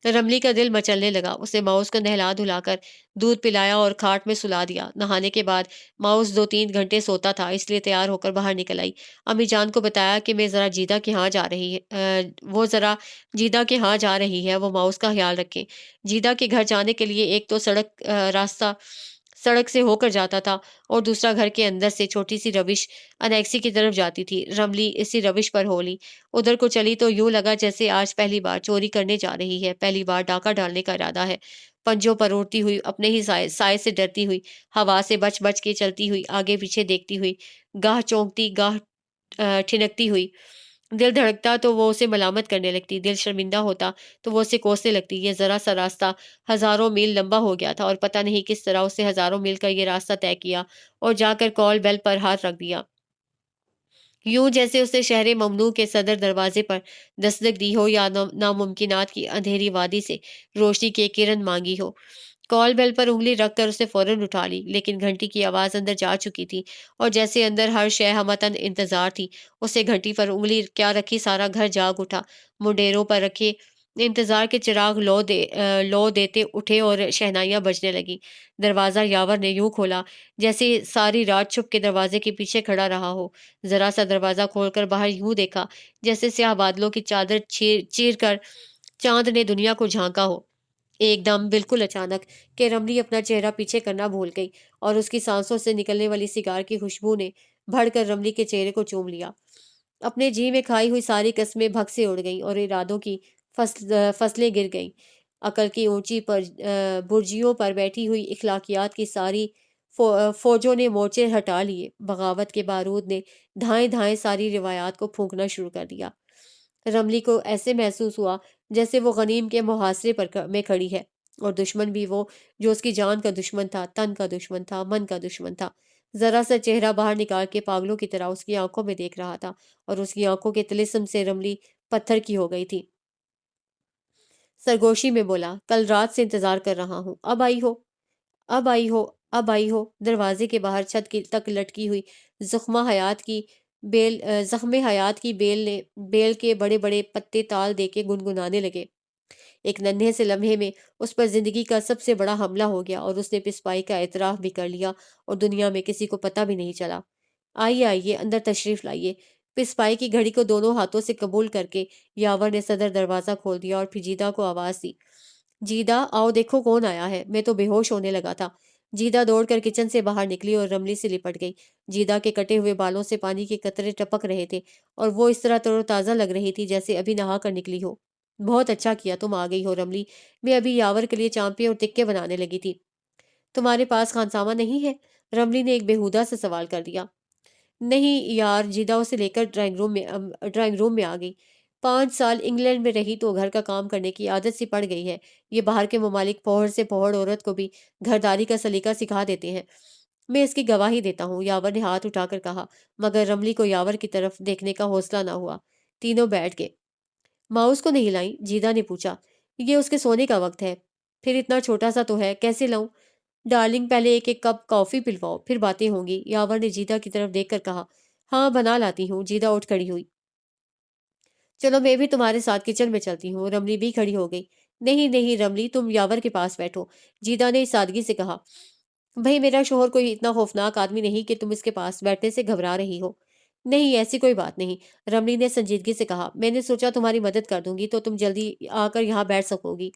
رملی کا دل مچلنے لگا، اسے ماؤس کو نہلا دھلا کر دودھ پلایا اور کھاٹ میں سلا دیا۔ نہانے کے بعد ماؤس 2-3 گھنٹے سوتا تھا، اس لیے تیار ہو کر باہر نکل آئی۔ امی جان کو بتایا کہ میں ذرا جیدہ کے ہاں جا رہی ہے، وہ ذرا جیدہ کے ہاں جا رہی ہے، وہ ماؤس کا خیال رکھیں۔ جیدہ کے گھر جانے کے لیے ایک تو راستہ سڑک سے ہو کر جاتا تھا اور دوسرا گھر کے اندر سے چھوٹی سی روش انیکسی کی طرف جاتی تھی۔ رملی اسی روش پر ہو لی، ادھر کو چلی تو یوں لگا جیسے آج پہلی بار چوری کرنے جا رہی ہے، پہلی بار ڈاکہ ڈالنے کا ارادہ ہے۔ پنجوں پر اڑتی ہوئی، اپنے ہی سائے سے ڈرتی ہوئی، ہوا سے بچ بچ کے چلتی ہوئی، آگے پیچھے دیکھتی ہوئی، گاہ چونکتی، گاہ ٹھنکتی ہوئی۔ دل دھڑکتا تو وہ اسے ملامت کرنے لگتی، دل شرمندہ ہوتا تو وہ اسے کوسنے لگتی۔ یہ ذرا سا راستہ ہزاروں میل لمبا ہو گیا تھا اور پتہ نہیں کس طرح اسے ہزاروں میل کا یہ راستہ طے کیا اور جا کر کال بیل پر ہاتھ رکھ دیا، یوں جیسے اسے شہر ممنوع کے صدر دروازے پر دستک دی ہو یا ناممکنات کی اندھیری وادی سے روشنی کی ایک کرن مانگی ہو۔ کال بیل پر انگلی رکھ کر اسے فوراً اٹھا لی، لیکن گھنٹی کی آواز اندر جا چکی تھی اور جیسے اندر ہر شے ہمتن انتظار تھی۔ اسے گھنٹی پر انگلی کیا رکھی سارا گھر جاگ اٹھا۔ منڈیروں پر رکھے انتظار کے چراغ لو دیتے اٹھے اور شہنائیاں بجنے لگی۔ دروازہ یاور نے یوں کھولا جیسے ساری رات چھپ کے دروازے کے پیچھے کھڑا رہا ہو۔ ذرا سا دروازہ کھول کر باہر یوں دیکھا جیسے سیاہ بادلوں کی چادر چیر کر چاند نے دنیا کو جھانکا ہو۔ ایک دم بالکل اچانک کہ رملی اپنا چہرہ پیچھے کرنا بھول گئی اور اس کی سانسوں سے نکلنے والی سگار کی خوشبو نے بڑھ کر رملی کے چہرے کو چوم لیا۔ اپنے جی میں کھائی ہوئی ساری قسمیں بھگ سے اڑ گئیں اور ارادوں کی فصلیں گر گئیں۔ عقل کی اونچی برجیوں پر بیٹھی ہوئی اخلاقیات کی ساری فوجوں نے مورچے ہٹا لیے۔ بغاوت کے بارود نے دھائیں دھائیں ساری روایات کو پھونکنا شروع کر دیا۔ رملی کو ایسے محسوس ہوا جیسے وہ غنیم کے محاصرے میں کھڑی ہے اور دشمن بھی وہ جو اس کی جان کا دشمن تھا، تن کا دشمن تھا، من کا دشمن تھا، ذرا سا چہرہ باہر نکال کے پاگلوں کی طرح اس کی آنکھوں میں دیکھ رہا تھا اور اس کی آنکھوں کے طلسم سے رملی پتھر کی ہو گئی تھی۔ سرگوشی میں بولا، کل رات سے انتظار کر رہا ہوں، اب آئی ہو، اب آئی ہو، اب آئی ہو۔ دروازے کے باہر چھت تک لٹکی ہوئی زخم حیات کی بیل کے بڑے بڑے پتے تال دے کے گنگنانے لگے، ایک ننھے سے لمحے میں اس پر زندگی کا سب سے بڑا حملہ ہو گیا اور اس نے پسپائی کا اعتراف بھی کر لیا اور دنیا میں کسی کو پتہ بھی نہیں چلا۔ آئیے آئیے، اندر تشریف لائیے۔ پسپائی کی گھڑی کو دونوں ہاتھوں سے قبول کر کے یاور نے صدر دروازہ کھول دیا اور پھر جیدہ کو آواز دی، جیدہ آؤ دیکھو کون آیا ہے، میں تو بے ہوش ہونے لگا تھا۔ جیدہ دوڑ کر کچن سے باہر نکلی اور رملی سے لپٹ گئی۔ جیدہ کے کٹے ہوئے بالوں سے پانی کے قطرے ٹپک رہے تھے اور وہ اس طرح تر و تازہ لگ رہی تھی جیسے ابھی نہا کر نکلی ہو۔ بہت اچھا کیا تم آ گئی ہو رملی، میں ابھی یاور کے لیے چانپے اور ٹکے بنانے لگی تھی۔ تمہارے پاس خانسامہ نہیں ہے؟ رملی نے ایک بےہودہ سے سوال کر دیا۔ نہیں یار، جیدہ اسے لے کر ڈرائنگ روم میں آ گئی۔ 5 سال انگلینڈ میں رہی تو گھر کا کام کرنے کی عادت سی پڑ گئی ہے۔ یہ باہر کے ممالک پوہڑ سے پوہڑ عورت کو بھی گھرداری کا سلیقہ سکھا دیتے ہیں۔ میں اس کی گواہی دیتا ہوں، یاور نے ہاتھ اٹھا کر کہا، مگر رملی کو یاور کی طرف دیکھنے کا حوصلہ نہ ہوا۔ تینوں بیٹھ گئے۔ ماؤس کو نہیں لائیں؟ جیدہ نے پوچھا۔ یہ اس کے سونے کا وقت ہے۔ پھر اتنا چھوٹا سا تو ہے، کیسے لاؤں؟ ڈارلنگ پہلے ایک ایک کپ کافی پلواؤ، پھر باتیں ہوں گی، یاور نے جیدہ کی طرف دیکھ کر کہا۔ ہاں بنا لاتی ہوں، جیدہ اٹھ کھڑی ہوئی۔ چلو میں بھی تمہارے ساتھ کچن میں چلتی ہوں، رملی بھی کھڑی ہو گئی۔ نہیں نہیں رملی، تم یاور کے پاس بیٹھو، جیدہ نے سادگی سے کہا۔ بھئی میرا شوہر کوئی اتنا خوفناک آدمی نہیں کہ تم اس کے پاس بیٹھنے سے گھبرا رہی ہو۔ نہیں ایسی کوئی بات نہیں، رملی نے سنجیدگی سے کہا، میں نے سوچا تمہاری مدد کر دوں گی تو تم جلدی آ کر یہاں بیٹھ سکو گی۔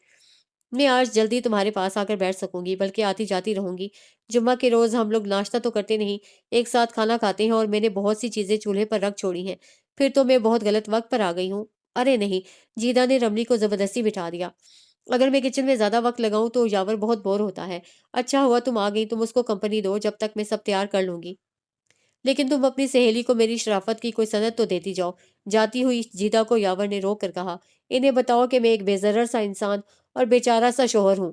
میں آج جلدی تمہارے پاس آ کر بیٹھ سکوں گی، بلکہ آتی جاتی رہوں گی۔ جمعہ کے روز ہم لوگ ناشتہ تو کرتے نہیں، ایک ساتھ کھانا کھاتے ہیں اور میں نے بہت سی چیزیں چولہے پر رکھ چھوڑی ہیں۔ پھر تو میں بہت غلط وقت پر آ گئی ہوں۔ ارے نہیں، جیدہ نے رملی کو زبردستی بٹھا دیا۔ اگر میں کچن میں زیادہ وقت لگاؤں تو یاور بہت بور ہوتا ہے۔ اچھا ہوا تم آ گئی، تم اس کو کمپنی دو جب تک میں سب تیار کر لوں گی۔ لیکن تم اپنی سہیلی کو میری شرافت کی کوئی سند تو دیتی جاؤ۔ جاتی ہوئی جیدہ کو یاور نے روک کر کہا، انہیں بتاؤ کہ میں ایک بے ضرر سا انسان اور بیچارہ سا شوہر ہوں۔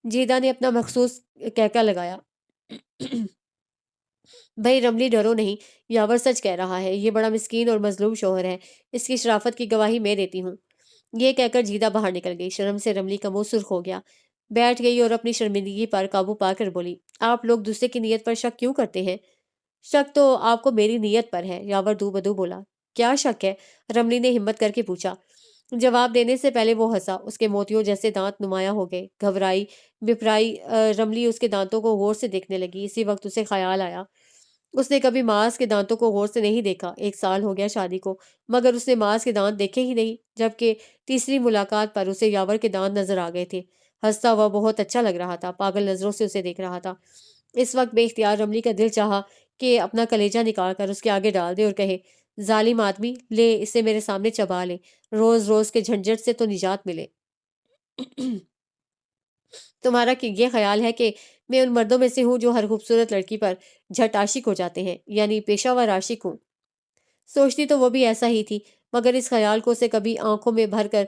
جیدہ نے اپنا مخصوص کہکا لگایا۔ بھئی رملی ڈرو نہیں، یاور سچ کہہ رہا ہے، یہ بڑا مسکین اور مظلوم شوہر ہے، اس کی شرافت کی گواہی میں دیتی ہوں۔ یہ کہہ کر جیدہ باہر نکل گئی۔ شرم سے رملی کا منہ سرخ ہو گیا، بیٹھ گئی اور اپنی شرمندگی پر قابو پا کر بولی، آپ لوگ دوسرے کی نیت پر شک کیوں کرتے ہیں؟ شک تو آپ کو میری نیت پر ہے، یاور دو بدو بولا۔ کیا شک ہے؟ رملی نے ہمت کر کے پوچھا۔ جواب دینے سے پہلے وہ ہنسا، اس کے موتیوں جیسے دانت نمایاں ہو گئے۔ گھبرائی بپرائی رملی اس کے دانتوں کو غور سے دیکھنے لگی۔ اسی وقت اسے خیال آیا، اس نے کبھی ماس کے دانتوں کو غور سے نہیں دیکھا۔ 1 سال ہو گیا شادی کو، مگر اس نے ماس کے دانت دیکھے ہی نہیں، جبکہ تیسری ملاقات پر اسے یاور کے دانت نظر آ گئے تھے۔ ہنستا ہوا بہت اچھا لگ رہا تھا، پاگل نظروں سے اسے دیکھ رہا تھا۔ اس وقت بے اختیار رملی کا دل چاہا کہ اپنا کلیجہ نکال کر اس کے آگے ڈال دے اور کہے، ظالم آدمی، لے اسے میرے سامنے چبا لے، روز روز کے جھنجٹ سے تو نجات ملے۔ تمہارا یہ خیال ہے کہ میں ان مردوں میں سے ہوں جو ہر خوبصورت لڑکی پر جھٹ عاشق ہو جاتے ہیں، یعنی پیشہ ور عاشق ہوں؟ سوچتی تو وہ بھی ایسا ہی تھی، مگر اس خیال کو اسے کبھی آنکھوں میں بھر کر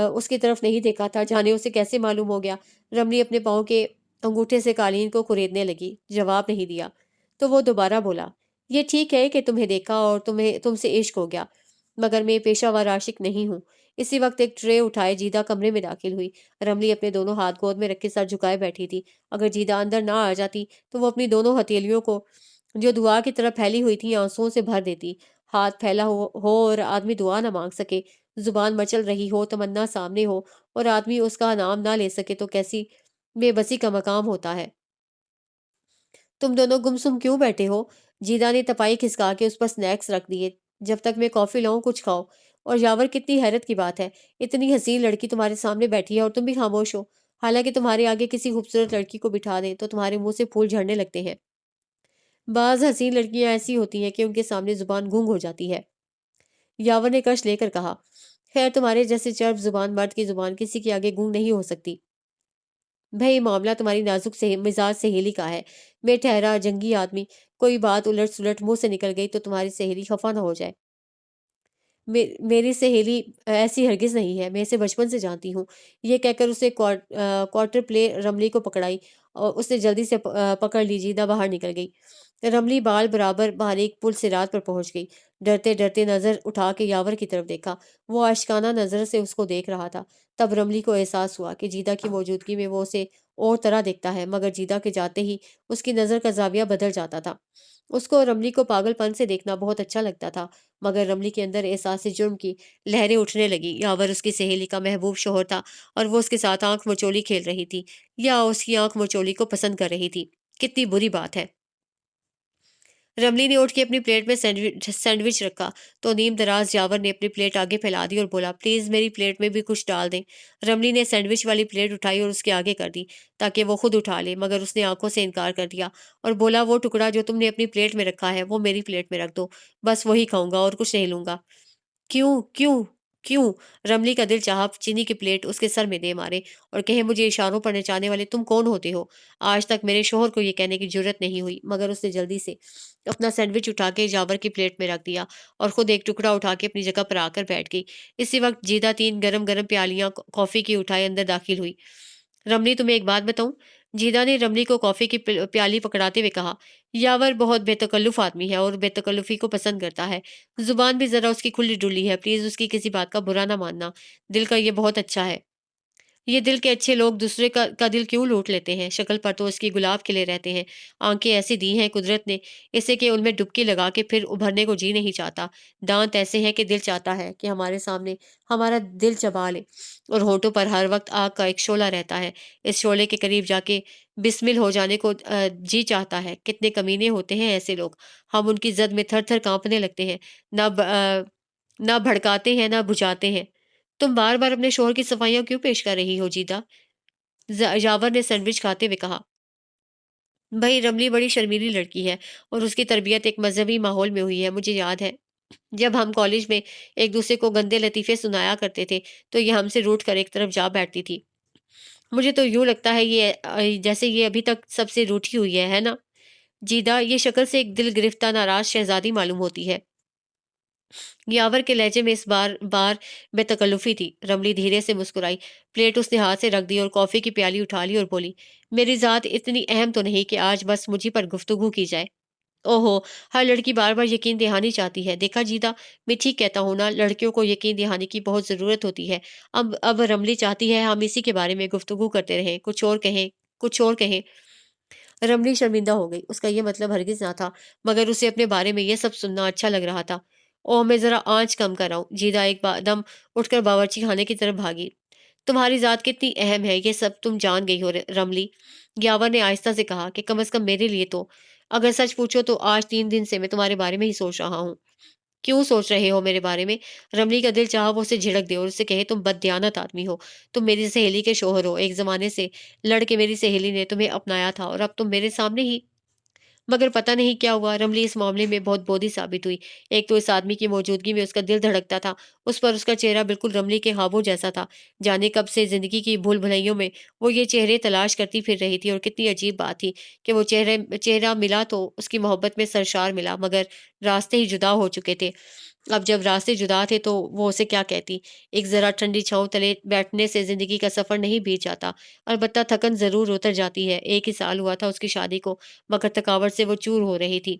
اس کی طرف نہیں دیکھا تھا، جانے اسے کیسے معلوم ہو گیا۔ رملی اپنے پاؤں کے انگوٹھے سے قالین کو کریدنے لگی، جواب نہیں دیا۔ تو وہ دوبارہ بولا، یہ ٹھیک ہے کہ تمہیں دیکھا اور تم سے عشق ہو گیا، مگر میں پیشہ ور عاشق نہیں ہوں۔ اسی وقت ایک ٹرے اٹھائے جیدہ کمرے میں داخل ہوئی۔ رملی اپنے دونوں ہاتھ گود میں رکھے سر جھکائے بیٹھی تھی۔ اگر جیدہ اندر نہ آ جاتی تو وہ اپنی دونوں ہتھیلیوں کو جو دعا کی طرف پھیلی ہوئی تھی آنسوؤں سے بھر دیتی۔ ہاتھ پھیلا ہو اور آدمی دعا نہ مانگ سکے، زبان مچل رہی ہو، تمنا سامنے ہو اور آدمی اس کا نام نہ لے سکے تو کیسی بے بسی کا مقام ہوتا ہے۔ تم دونوں گمسم کیوں بیٹھے ہو؟ جیدہ نے تپائی کھسکا کے اس پر سنیکس رکھ دیے۔ جب تک میں کافی لاؤں کچھ کھاؤ۔ اور یاور کتنی حیرت کی بات ہے، اتنی حسین لڑکی تمہارے سامنے بیٹھی ہے اور تم بھی خاموش ہو، حالانکہ تمہارے آگے کسی خوبصورت لڑکی کو بٹھا دیں تو تمہارے منہ سے پھول جھڑنے لگتے ہیں۔ بعض حسین لڑکیاں ایسی ہوتی ہیں کہ ان کے سامنے زبان گونگ ہو جاتی ہے، یاور نے کش لے کر کہا۔ خیر تمہارے جیسے چرب زبان مرد کی زبان کسی کے آگے گونگ نہیں ہو سکتی۔ بھئی معاملہ تمہاری نازک سے مزاج سہیلی کا ہے، میں ٹھہرا جنگی آدمی، کوئی بات الٹ سلٹ منہ سے نکل گئی تو تمہاری سہیلی خفا نہ ہو جائے۔ میری سہیلی ایسی ہرگز نہیں ہے، میں اسے بچپن سے جانتی ہوں۔ یہ کہہ کر اسے کوارٹر پلے رملی کو پکڑائی اور اس نے جلدی سے پکڑ لی۔ جیدہ باہر نکل گئی۔ رملی بال برابر باریک پل سرات پر پہنچ گئی۔ ڈرتے ڈرتے نظر اٹھا کے یاور کی طرف دیکھا، وہ اشکانہ نظر سے اس کو دیکھ رہا تھا۔ تب رملی کو احساس ہوا کہ جیدہ کی موجودگی میں وہ اسے اور طرح دیکھتا ہے، مگر جیدہ کے جاتے ہی اس کی نظر کا زاویہ بدل جاتا تھا۔ اس کو رملی کو پاگل پن سے دیکھنا بہت اچھا لگتا تھا، مگر رملی کے اندر احساس جرم کی لہریں اٹھنے لگی۔ یاور اس کی سہیلی کا محبوب شوہر تھا اور وہ اس کے ساتھ آنکھ مچولی کھیل رہی تھی یا اس کی آنکھ مچولی کو پسند کر رہی تھی۔ کتنی بری بات ہے۔ رملی نے اٹھ کے اپنی پلیٹ میں سینڈوچ رکھا تو نیم دراز یاور نے اپنی پلیٹ آگے پھیلا دی اور بولا، پلیز میری پلیٹ میں بھی کچھ ڈال دیں۔ رملی نے سینڈوچ والی پلیٹ اٹھائی اور اس کے آگے کر دی تاکہ وہ خود اٹھا لے، مگر اس نے آنکھوں سے انکار کر دیا اور بولا، وہ ٹکڑا جو تم نے اپنی پلیٹ میں رکھا ہے وہ میری پلیٹ میں رکھ دو، بس وہی کھاؤں گا اور کچھ نہیں لوں گا۔ کیوں کیوں کیوں؟ رملی کا دل چاہا چینی کی پلیٹ اس کے سر میں دے مارے اور کہے، مجھے اشاروں پر نچانے والے تم کون ہوتے ہو؟ آج تک میرے شوہر کو یہ کہنے کی جرت نہیں ہوئی، مگر اس نے جلدی سے اپنا سینڈوچ اٹھا کے جاور کی پلیٹ میں رکھ دیا اور خود ایک ٹکڑا اٹھا کے اپنی جگہ پر آ کر بیٹھ گئی۔ اسی وقت جیدہ تین گرم گرم پیالیاں کافی کی اٹھائے اندر داخل ہوئی۔ رملی، تمہیں ایک بات بتاؤں؟ جیدہ نے رملی کو کافی کی پیالی پکڑاتے ہوئے کہا۔ یاور بہت بے تکلف آدمی ہے اور بے تکلفی کو پسند کرتا ہے۔ زبان بھی ذرا اس کی کھلی ڈلی ہے، پلیز اس کی کسی بات کا برا نہ ماننا۔ دل کا یہ بہت اچھا ہے۔ یہ دل کے اچھے لوگ دوسرے کا دل کیوں لوٹ لیتے ہیں؟ شکل پر تو اس کی گلاب کھلے رہتے ہیں، آنکھیں ایسی دی ہیں قدرت نے اسے کہ ان میں ڈبکی لگا کے پھر ابھرنے کو جی نہیں چاہتا، دانت ایسے ہیں کہ دل چاہتا ہے کہ ہمارے سامنے ہمارا دل چبا لے، اور ہونٹوں پر ہر وقت آگ کا ایک شعلہ رہتا ہے، اس شعلے کے قریب جا کے بسمل ہو جانے کو جی چاہتا ہے۔ کتنے کمینے ہوتے ہیں ایسے لوگ، ہم ان کی زد میں تھر تھر کانپنے لگتے ہیں، نہ بھڑکاتے ہیں نہ بجھاتے ہیں۔ تم بار بار اپنے شوہر کی صفائیاں کیوں پیش کر رہی ہو جیدہ؟ یاور نے سینڈوچ کھاتے ہوئے کہا۔ بھائی، رملی بڑی شرمیلی لڑکی ہے اور اس کی تربیت ایک مذہبی ماحول میں ہوئی ہے۔ مجھے یاد ہے جب ہم کالج میں ایک دوسرے کو گندے لطیفے سنایا کرتے تھے تو یہ ہم سے روٹ کر ایک طرف جا بیٹھتی تھی۔ مجھے تو یوں لگتا ہے یہ جیسے یہ ابھی تک سب سے روٹھی ہوئی ہے نا؟ جیدہ یہ شکل سے ایک دل گرفتہ ناراض شہزادی معلوم ہوتی ہے۔ یاور کے لہجے میں اس بار بے تکلفی تھی۔ رملی دھیرے سے مسکرائی، پلیٹ اس نے ہاتھ سے رکھ دی اور کافی کی پیالی اٹھا لی اور بولی، میری ذات اتنی اہم تو نہیں کہ آج بس مجھے پر گفتگو کی جائے۔ اوہو، ہر لڑکی بار بار یقین دہانی چاہتی ہے۔ دیکھا جیدہ، میں ٹھیک کہتا ہوں نا، لڑکیوں کو یقین دہانی کی بہت ضرورت ہوتی ہے۔ اب رملی چاہتی ہے ہم اسی کے بارے میں گفتگو کرتے رہیں، کچھ اور کہیں۔ رملی شرمندہ ہو گئی، اس کا یہ مطلب ہرگز نہ تھا، مگر اسے اپنے بارے میں یہ سب سننا اچھا لگ رہا تھا۔ اوہ، میں ذرا آنچ کم کر آؤں۔ جیدہ ایک دم اٹھ کر باورچی خانے کی طرف بھاگی۔ تمہاری ذات کتنی اہم ہے یہ سب تم جان گئی ہو رملی، یاور نے آہستہ سے کہا، کہ کم از کم میرے لیے تو۔ اگر سچ پوچھو تو آج 3 دن سے میں تمہارے بارے میں ہی سوچ رہا ہوں۔ کیوں سوچ رہے ہو میرے بارے میں؟ رملی کا دل چاہا وہ اسے جھڑک دے اور اسے کہے، تم بددیانت آدمی ہو، تم میری سہیلی کے شوہر ہو، ایک زمانے سے لڑ کے میری سہیلی نے تمہیں اپنایا تھا اور اب تم میرے سامنے ہی۔ مگر پتہ نہیں کیا ہوا، رملی اس معاملے میں بہت بودھی ثابت ہوئی۔ ایک تو اس آدمی کی موجودگی میں اس کا دل دھڑکتا تھا، اس پر اس کا چہرہ بالکل رملی کے خوابوں جیسا تھا۔ جانے کب سے زندگی کی بھول بھلائیوں میں وہ یہ چہرے تلاش کرتی پھر رہی تھی، اور کتنی عجیب بات تھی کہ وہ چہرہ ملا تو اس کی محبت میں سرشار ملا، مگر راستے ہی جدا ہو چکے تھے۔ اب جب راستے جدا تھے تو وہ اسے کیا کہتی؟ ایک ذرا ٹھنڈی چھاؤں تلے بیٹھنے سے زندگی کا سفر نہیں بیت جاتا، البتہ تھکن ضرور اتر جاتی ہے۔ 1 ہی سال ہوا تھا اس کی شادی کو، مگر تھکاوٹ سے وہ چور ہو رہی تھی۔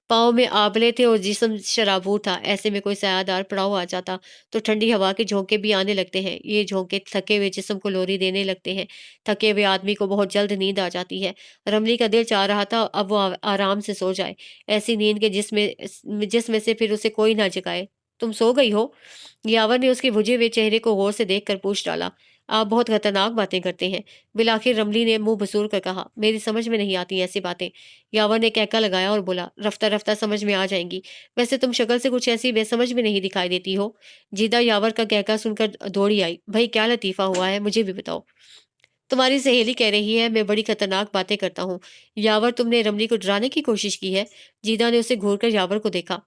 پاؤں میں آبلے تھے اور جسم شرابور تھا۔ ایسے میں کوئی سایہ دار پڑاؤ آ جاتا تو ٹھنڈی ہوا کے جھونکے بھی آنے لگتے ہیں۔ یہ جھونکے تھکے ہوئے جسم کو لوری دینے لگتے ہیں۔ تھکے ہوئے آدمی کو بہت جلد نیند آ جاتی ہے۔ رملی کا دل چاہ رہا تھا اب وہ آرام سے سو جائے، ایسی نیند کے جس میں سے پھر اسے کوئی نہ جگائے۔ تم سو گئی ہو؟ یاور نے اس کے بجھے ہوئے چہرے کو غور سے دیکھ کر پوچھ ڈالا۔ آپ بہت خطرناک باتیں کرتے ہیں۔ بالآخر رملی نے منہ بسور کر کہا، میری سمجھ میں نہیں آتی ایسی باتیں۔ یاور نے کہکا لگایا اور بولا، رفتہ رفتہ سمجھ میں آ جائیں گی، ویسے تم شکل سے کچھ ایسی بے سمجھ میں نہیں دکھائی دیتی ہو۔ جیدہ یاور کا کہکا سن کر دوڑی آئی۔ بھائی، کیا لطیفہ ہوا ہے، مجھے بھی بتاؤ۔ تمہاری سہیلی کہہ رہی ہے میں بڑی خطرناک باتیں کرتا ہوں۔ یاور، تم نے رملی کو ڈرانے کی کوشش کی ہے؟ جیدہ نے اسے گھور کر یاور کو دیکھا۔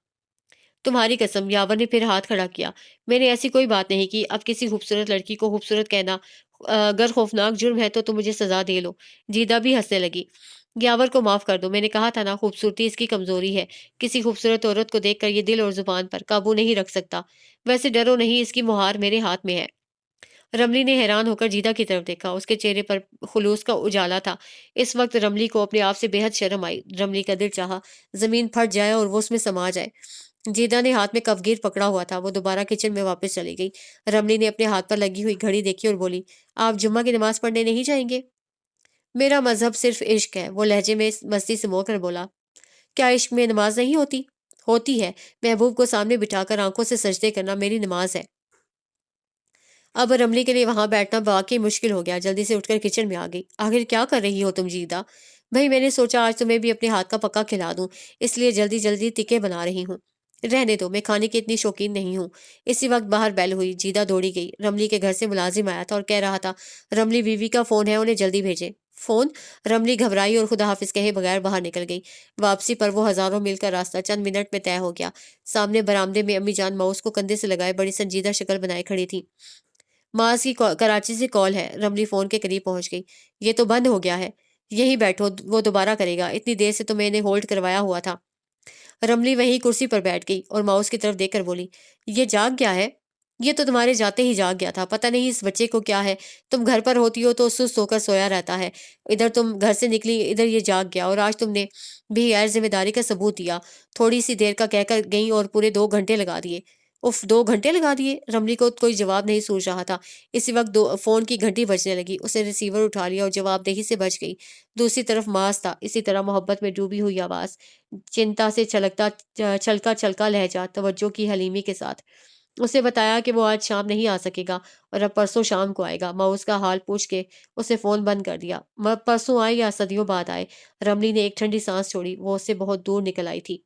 تمہاری قسم، یاور نے پھر ہاتھ کھڑا کیا، میں نے ایسی کوئی بات نہیں کی۔ اب کسی خوبصورت لڑکی کو خوبصورت کہنا اگر خوفناک جرم ہے تو تم مجھے سزا دے لو۔ جیدہ بھی ہنسنے لگی۔ یاور کو معاف کر دو، میں نے کہا تھا نا، خوبصورتی اس کی کمزوری ہے۔ کسی خوبصورت عورت کو دیکھ کر یہ دل اور زبان پر قابو نہیں رکھ سکتا۔ ویسے ڈرو نہیں، اس کی مہار میرے ہاتھ میں ہے۔ رملی نے حیران ہو کر جیدہ کی طرف دیکھا، اس کے چہرے پر خلوص کا اجالا تھا۔ اس وقت رملی کو اپنے آپ سے بے حد شرم آئی۔ رملی کا دل چاہا زمین پھٹ جائے اور وہ اس میں سما جائے۔ جیدہ نے ہاتھ میں کفگیر پکڑا ہوا تھا، وہ دوبارہ کچن میں واپس چلی گئی۔ رملی نے اپنے ہاتھ پر لگی ہوئی گھڑی دیکھی اور بولی، آپ جمعہ کی نماز پڑھنے نہیں جائیں گے؟ میرا مذہب صرف عشق ہے، وہ لہجے میں مستی سے مو کر بولا۔ کیا عشق میں نماز نہیں ہوتی؟ ہوتی ہے۔ محبوب کو سامنے بٹھا کر آنکھوں سے سجدے کرنا میری نماز ہے۔ اب رملی کے لیے وہاں بیٹھنا واقعی مشکل ہو گیا۔ جلدی سے اٹھ کر کچن میں آ گئی۔ آخر کیا کر رہی ہو تم جیدہ؟ بھائی میں نے سوچا آج تمہیں بھی اپنے ہاتھ کا پکا کھلا دوں، اس لیے جلدی جلدی تکے بنا رہی ہوں۔ رہنے دو، میں کھانے کی اتنی شوقین نہیں ہوں۔ اسی وقت باہر بیل ہوئی۔ جیدہ دوڑی گئی۔ رملی کے گھر سے ملازم آیا تھا اور کہہ رہا تھا رملی بیوی کا فون ہے، انہیں جلدی بھیجے۔ فون؟ رملی گھبرائی اور خدا حافظ کہے بغیر باہر نکل گئی۔ واپسی پر وہ ہزاروں میل کا راستہ چند منٹ میں طے ہو گیا۔ سامنے برآمدے میں امی جان ماؤس کو کندھے سے لگائے بڑی سنجیدہ شکل بنائے کھڑی تھی۔ معاذ کی کراچی سے کال ہے۔ رملی فون کے قریب پہنچ گئی۔ یہ تو بند ہو گیا ہے، یہی بیٹھو، وہ دوبارہ کرے گا، اتنی دیر سے تو میں نے ہولڈ کروایا ہوا تھا۔ رملی وہیں کرسی پر بیٹھ گئی اور ماؤس کی طرف دیکھ کر بولی یہ جاگ گیا ہے؟ یہ تو تمہارے جاتے ہی جاگ گیا تھا، پتہ نہیں اس بچے کو کیا ہے، تم گھر پر ہوتی ہو تو سست ہو کر سویا رہتا ہے، ادھر تم گھر سے نکلی، ادھر یہ جاگ گیا، اور آج تم نے بھی غیر ذمہ داری کا ثبوت دیا، تھوڑی سی دیر کا کہہ کر گئیں اور پورے 2 گھنٹے لگا دیے۔ اف، 2 گھنٹے لگا دیے؟ رملی کو کوئی جواب نہیں سوچ رہا تھا۔ اسی وقت فون کی گھنٹی بجنے لگی۔ اس نے ریسیور اٹھا لیا اور جواب دہی سے بچ گئی۔ دوسری طرف معاذ تھا، اسی طرح محبت میں ڈوبی ہوئی آواز، چنتا سے چھلکا چھلکا لہجہ، توجہ کی حلیمی کے ساتھ۔ اسے بتایا کہ وہ آج شام نہیں آ سکے گا اور اب پرسوں شام کو آئے گا۔ ماؤس کا حال پوچھ کے اسے فون بند کر دیا۔ پرسوں آئے یا صدیوں بعد آئے، رملی نے ایک ٹھنڈی سانس چھوڑی، وہ اس سے بہت دور نکل آئی تھی۔